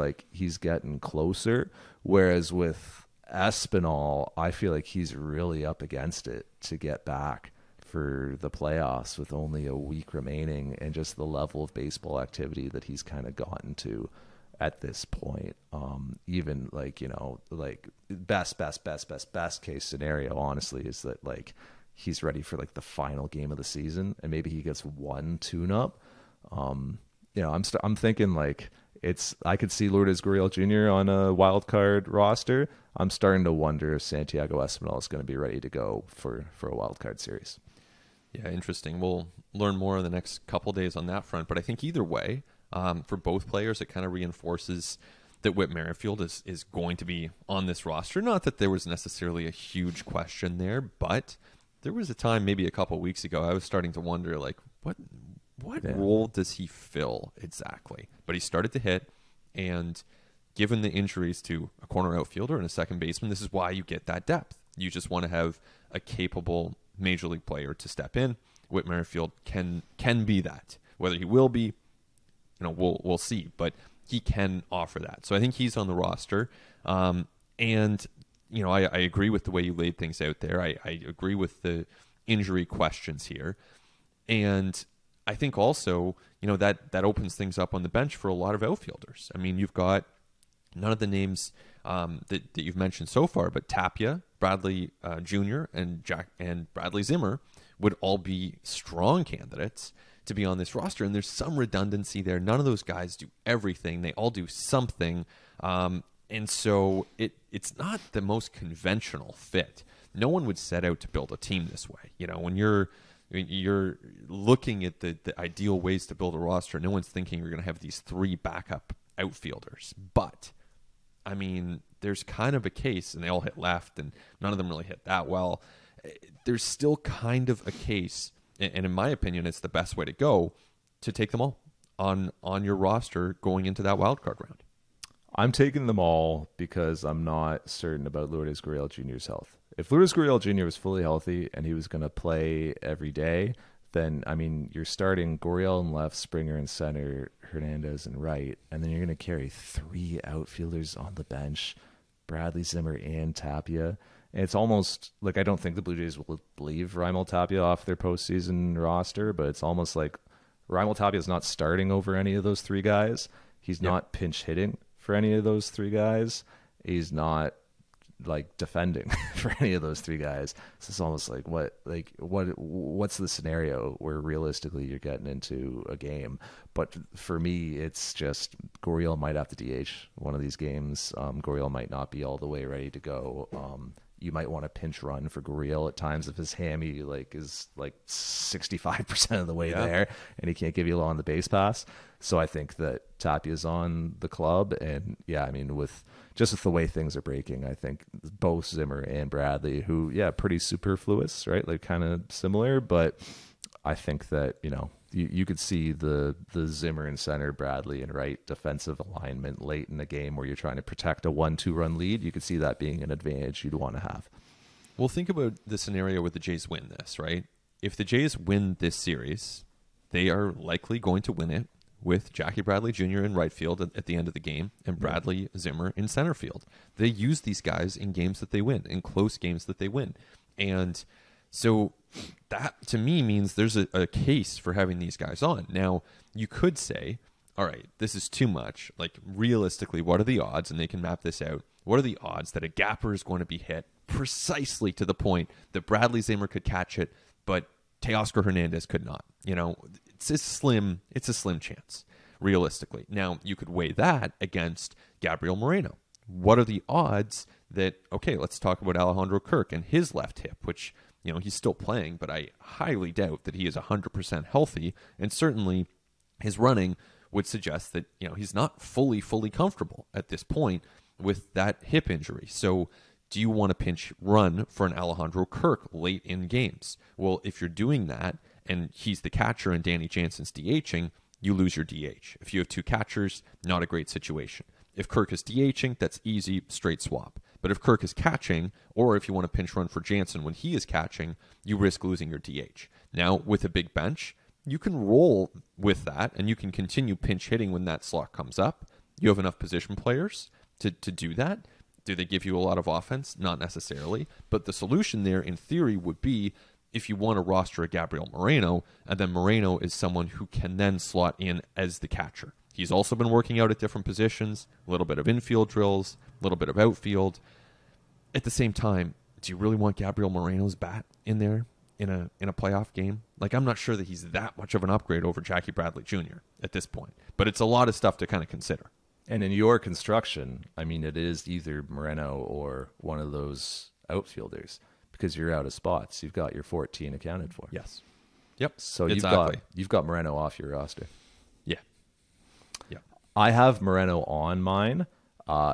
getting closer. Whereas with Espinal, I feel like he's really up against it to get back for the playoffs with only a week remaining, and just the level of baseball activity that he's kind of gotten to at this point. Even best case scenario, honestly, is that like he's ready for like the final game of the season, and maybe he gets 1 tune-up. I'm thinking like I could see Lourdes Gurriel Jr. on a wild card roster. I'm starting to wonder if Santiago Espinal is going to be ready to go for a wild card series. Yeah, interesting. We'll learn more in the next couple days on that front. But I think either way, for both players, it kind of reinforces that Whit Merrifield is going to be on this roster. Not that there was necessarily a huge question there, but there was a time maybe a couple weeks ago I was starting to wonder, like, what role does he fill exactly? But he started to hit, and given the injuries to a corner outfielder and a second baseman, this is why you get that depth. You just want to have a capable major league player to step in. Whit Merrifield can be that. Whether he will be, we'll see. But he can offer that. So I think he's on the roster. And I agree with the way you laid things out there. I agree with the injury questions here. And I think also, that opens things up on the bench for a lot of outfielders. I mean, you've got none of the names that you've mentioned so far, but Tapia, Bradley Jr., and Bradley Zimmer would all be strong candidates to be on this roster. And there's some redundancy there. None of those guys do everything. They all do something. And so it's not the most conventional fit. No one would set out to build a team this way. When you're looking at the ideal ways to build a roster, no one's thinking you're going to have these 3 backup outfielders. But, I mean, there's kind of a case, and they all hit left, and none of them really hit that well. There's still kind of a case, and in my opinion, it's the best way to go, to take them all on your roster going into that wild card round. I'm taking them all because I'm not certain about Lourdes Gurriel Jr.'s health. If Lourdes Gurriel Jr. was fully healthy and he was going to play every day, then, I mean, you're starting Gurriel in left, Springer in center, Hernandez in right, and then you're going to carry 3 outfielders on the bench, Bradley Zimmer and Tapia. And it's almost like, I don't think the Blue Jays will leave Raimel Tapia off their postseason roster, but it's almost like Raimel Tapia is not starting over any of those 3 guys. He's not pinch hitting for any of those 3 guys. He's not like defending for any of those 3 guys. So it's almost like what's the scenario where realistically you're getting into a game? But for me, it's just Gurriel might have to DH one of these games. Gurriel might not be all the way ready to go. You might want to pinch run for Gurriel at times if his hammy is 65% of the way there and he can't give you a lot on the base pass. So I think that Tapia's on the club, and yeah, I mean with the way things are breaking, I think both Zimmer and Bradley, who pretty superfluous, right? Like kind of similar, but I think that you could see the Zimmer in center, Bradley in right defensive alignment late in the game where you're trying to protect a 1-2 run lead. You could see that being an advantage you'd want to have. Well, think about the scenario where the Jays win this, right? If the Jays win this series, they are likely going to win it with Jackie Bradley Jr. in right field at the end of the game and Bradley Zimmer in center field. They use these guys in games that they win, in close games that they win. And so that, to me, means there's a case for having these guys on. Now, you could say, all right, this is too much. Like, realistically, what are the odds? And they can map this out. What are the odds that a gapper is going to be hit precisely to the point that Bradley Zimmer could catch it, but Teoscar Hernandez could not? It's a slim chance, realistically. Now, you could weigh that against Gabriel Moreno. What are the odds that, okay, let's talk about Alejandro Kirk and his left hip, which, he's still playing, but I highly doubt that he is 100% healthy, and certainly his running would suggest that, he's not fully comfortable at this point with that hip injury. So do you want to pinch run for an Alejandro Kirk late in games? Well, if you're doing that, and he's the catcher and Danny Jansen's DHing, you lose your DH. If you have 2 catchers, not a great situation. If Kirk is DHing, that's easy, straight swap. But if Kirk is catching, or if you want to pinch run for Jansen when he is catching, you risk losing your DH. Now, with a big bench, you can roll with that, and you can continue pinch hitting when that slot comes up. You have enough position players to do that. Do they give you a lot of offense? Not necessarily. But the solution there, in theory, would be if you want to roster a Gabriel Moreno, and then Moreno is someone who can then slot in as the catcher. He's also been working out at different positions, a little bit of infield drills, a little bit of outfield. At the same time, do you really want Gabriel Moreno's bat in there in a playoff game? Like, I'm not sure that he's that much of an upgrade over Jackie Bradley Jr. at this point, but it's a lot of stuff to kind of consider. And in your construction, I mean, it is either Moreno or one of those outfielders because you're out of spots. You've got your 14 accounted for. Yes. Yep. So exactly. you've got Moreno off your roster. Yeah. Yeah. I have Moreno on mine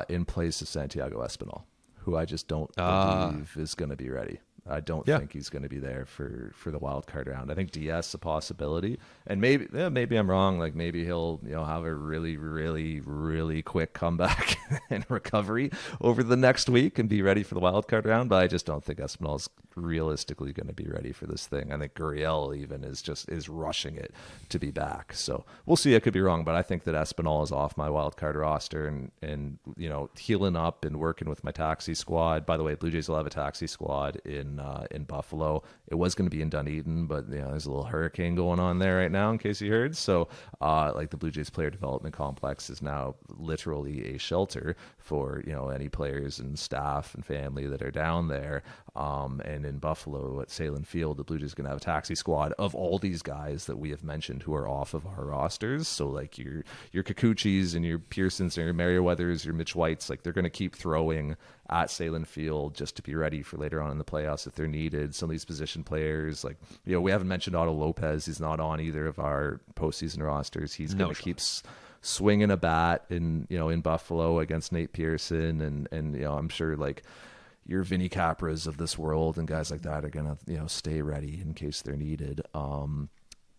in place of Santiago Espinal, who I just don't believe is going to be ready. I don't think he's going to be there for the wild card round. I think DS a possibility, and maybe I'm wrong. Like maybe he'll have a really really really quick comeback and recovery over the next week and be ready for the wild card round. But I just don't think Espinal's realistically going to be ready for this thing. I think Gurriel even is rushing it to be back. So we'll see. I could be wrong, but I think that Espinal is off my wild card roster and healing up and working with my taxi squad. By the way, Blue Jays will have a taxi squad in Buffalo. It was going to be in Dunedin, but there's a little hurricane going on there right now, in case you heard. So the Blue Jays player development complex is now literally a shelter for any players and staff and family that are down there. And in Buffalo at Salem Field, the Blue Jays are going to have a taxi squad of all these guys that we have mentioned who are off of our rosters. So like your Kikuchis and your Pearsons and your Merriweathers, your Mitch Whites, like they're going to keep throwing at Salem Field just to be ready for later on in the playoffs if they're needed. Some of these position players, like we haven't mentioned Otto Lopez. He's not on either of our postseason rosters. He's going to keep swinging a bat in Buffalo against Nate Pearson, and I'm sure like your Vinny Capras of this world and guys like that are gonna stay ready in case they're needed.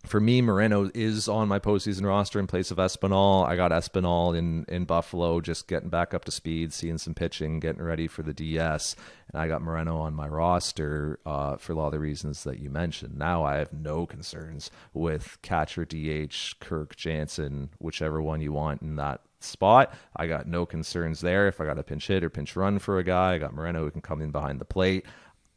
For me, Moreno is on my postseason roster in place of Espinal. I got Espinal in Buffalo, just getting back up to speed, seeing some pitching, getting ready for the DS. And I got Moreno on my roster for a lot of the reasons that you mentioned. Now I have no concerns with catcher, DH, Kirk, Jansen, whichever one you want in that spot. I got no concerns there. If I got a pinch hit or pinch run for a guy, I got Moreno who can come in behind the plate.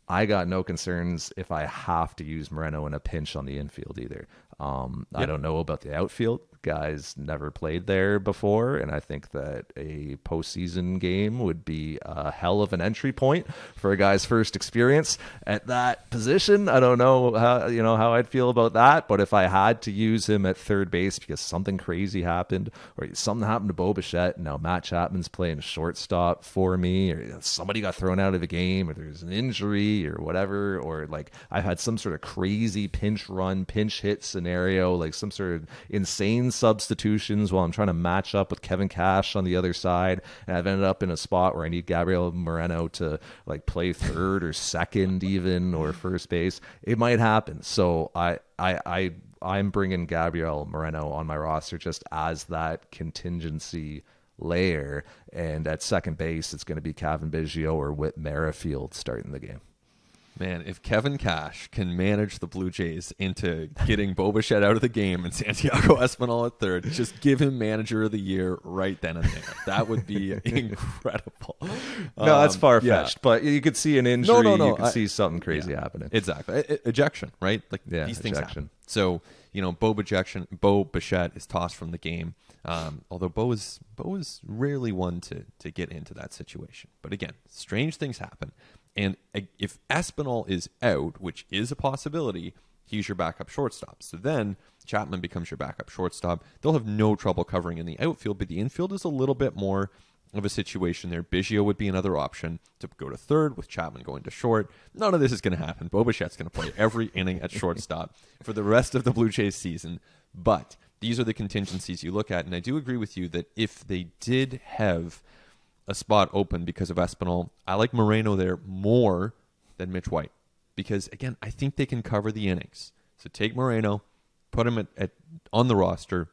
I got no concerns if I have to use Moreno in a pinch on the infield either. I don't know about the outfield. Guys never played there before, and I think that a postseason game would be a hell of an entry point for a guy's first experience at that position. I don't know how I'd feel about that, but if I had to use him at third base because something crazy happened or something happened to Bo Bichette, and now Matt Chapman's playing shortstop for me, or somebody got thrown out of the game, or there's an injury or whatever, or like I've had some sort of crazy pinch run, pinch hit scenario, like some sort of insane substitutions while I'm trying to match up with Kevin Cash on the other side, and I've ended up in a spot where I need Gabriel Moreno to like play third or second even, or first base. It might happen. So I'm bringing Gabriel Moreno on my roster just as that contingency layer, and at second base it's going to be Kevin Biggio or Whit Merrifield starting the game. Man, if Kevin Cash can manage the Blue Jays into getting Bo Bichette out of the game and Santiago Espinal at third, just give him Manager of the Year right then and there. That would be incredible. No, that's far-fetched, but you could see an injury. No. You could see something crazy happening. Exactly. Ejection, right? Like these things happen. So, Bo Bichette is tossed from the game. Although Bo is rarely one to get into that situation. But again, strange things happen. And if Espinal is out, which is a possibility, he's your backup shortstop. So then Chapman becomes your backup shortstop. They'll have no trouble covering in the outfield, but the infield is a little bit more of a situation there. Biggio would be another option to go to third with Chapman going to short. None of this is going to happen. Bo Bichette's going to play every inning at shortstop for the rest of the Blue Jays season. But these are the contingencies you look at. And I do agree with you that if they did have a spot open because of Espinal, I like Moreno there more than Mitch White because, again, I think they can cover the innings. So take Moreno, put him on the roster.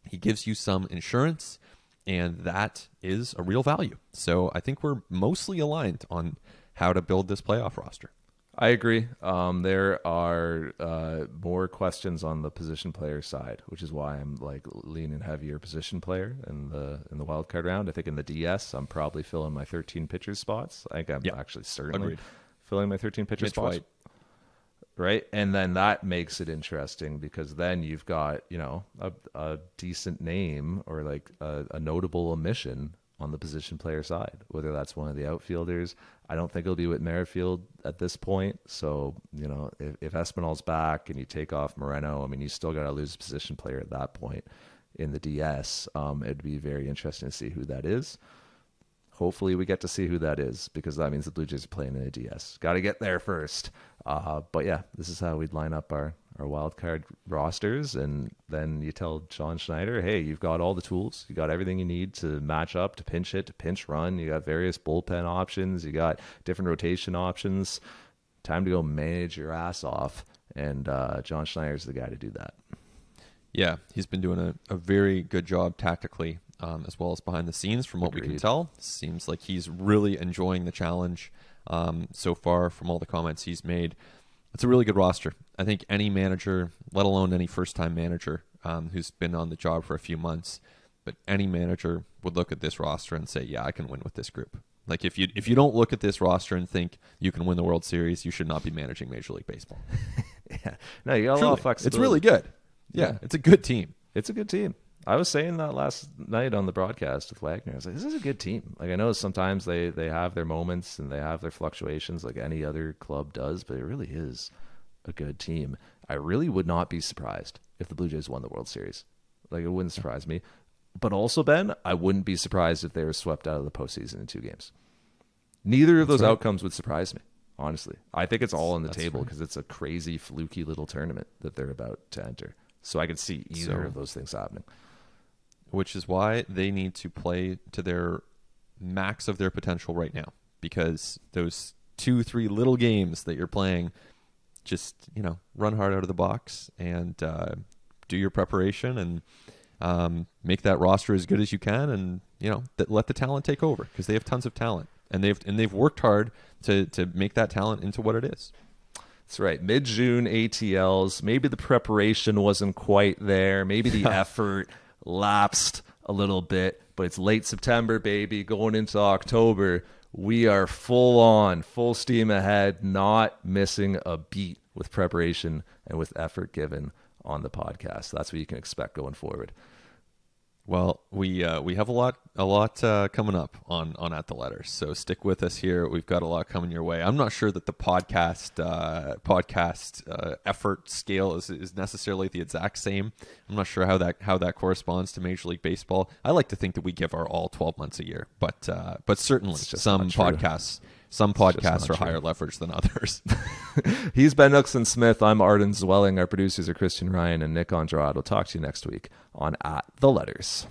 He gives you some insurance, and that is a real value. So I think we're mostly aligned on how to build this playoff roster. I agree. There are more questions on the position player side, which is why I'm like leaning heavier position player in the wild card round. I think in the DS, I'm probably filling my 13 pitcher spots. I think I'm actually certainly filling my 13 pitcher spots. White. Right, and then that makes it interesting because then you've got a decent name or like a notable omission on the position player side, whether that's one of the outfielders. I don't think it'll be with Merrifield at this point. So, if Espinal's back and you take off Moreno, I mean, you still got to lose a position player at that point. in the DS. It'd be very interesting to see who that is. Hopefully we get to see who that is, because that means the Blue Jays are playing in a DS. Got to get there first. But yeah, this is how we'd line up our wild card rosters. And then you tell John Schneider, hey, you've got all the tools. You got everything you need to match up, to pinch hit, to pinch run. You got various bullpen options. You got different rotation options. Time to go manage your ass off. And John Schneider's the guy to do that. Yeah, he's been doing a very good job tactically, as well as behind the scenes from what we can tell. Seems like he's really enjoying the challenge so far from all the comments he's made. It's a really good roster. I think any manager, let alone any first-time manager who's been on the job for a few months, but any manager would look at this roster and say, yeah, I can win with this group. Like if you don't look at this roster and think you can win the World Series, you should not be managing Major League Baseball. Yeah. No, you got a lot of flexibility. It's really good. Yeah, it's a good team. It's a good team. I was saying that last night on the broadcast with Wagner. I was like, this is a good team. Like, I know sometimes they have their moments and they have their fluctuations like any other club does, but it really is a good team. I really would not be surprised if the Blue Jays won the World Series. Like, it wouldn't surprise me. But also, Ben, I wouldn't be surprised if they were swept out of the postseason in 2 games. Neither of those outcomes would surprise me, honestly. I think it's all on the table because it's a crazy, fluky little tournament that they're about to enter. So I could see either of those things happening. Which is why they need to play to their max of their potential right now. Because those 2-3 little games that you're playing, just, run hard out of the box and do your preparation and make that roster as good as you can, and let the talent take over, because they have tons of talent, and they've worked hard to make that talent into what it is. That's right. Mid-June ATLs. Maybe the preparation wasn't quite there. Maybe the effort lapsed a little bit, but it's late September, baby. Going into October, we are full steam ahead, not missing a beat with preparation and with effort given on the podcast. That's what you can expect going forward. Well, we have a lot coming up on At the Letters, so stick with us here. We've got a lot coming your way. I'm not sure that the podcast effort scale is necessarily the exact same. I'm not sure how that corresponds to Major League Baseball. I like to think that we give our all 12 months a year, but certainly some podcasts are higher leverage than others. He's Ben Nookson-Smith. I'm Arden Zwelling. Our producers are Christian Ryan and Nick Andrade. We'll talk to you next week on At the Letters.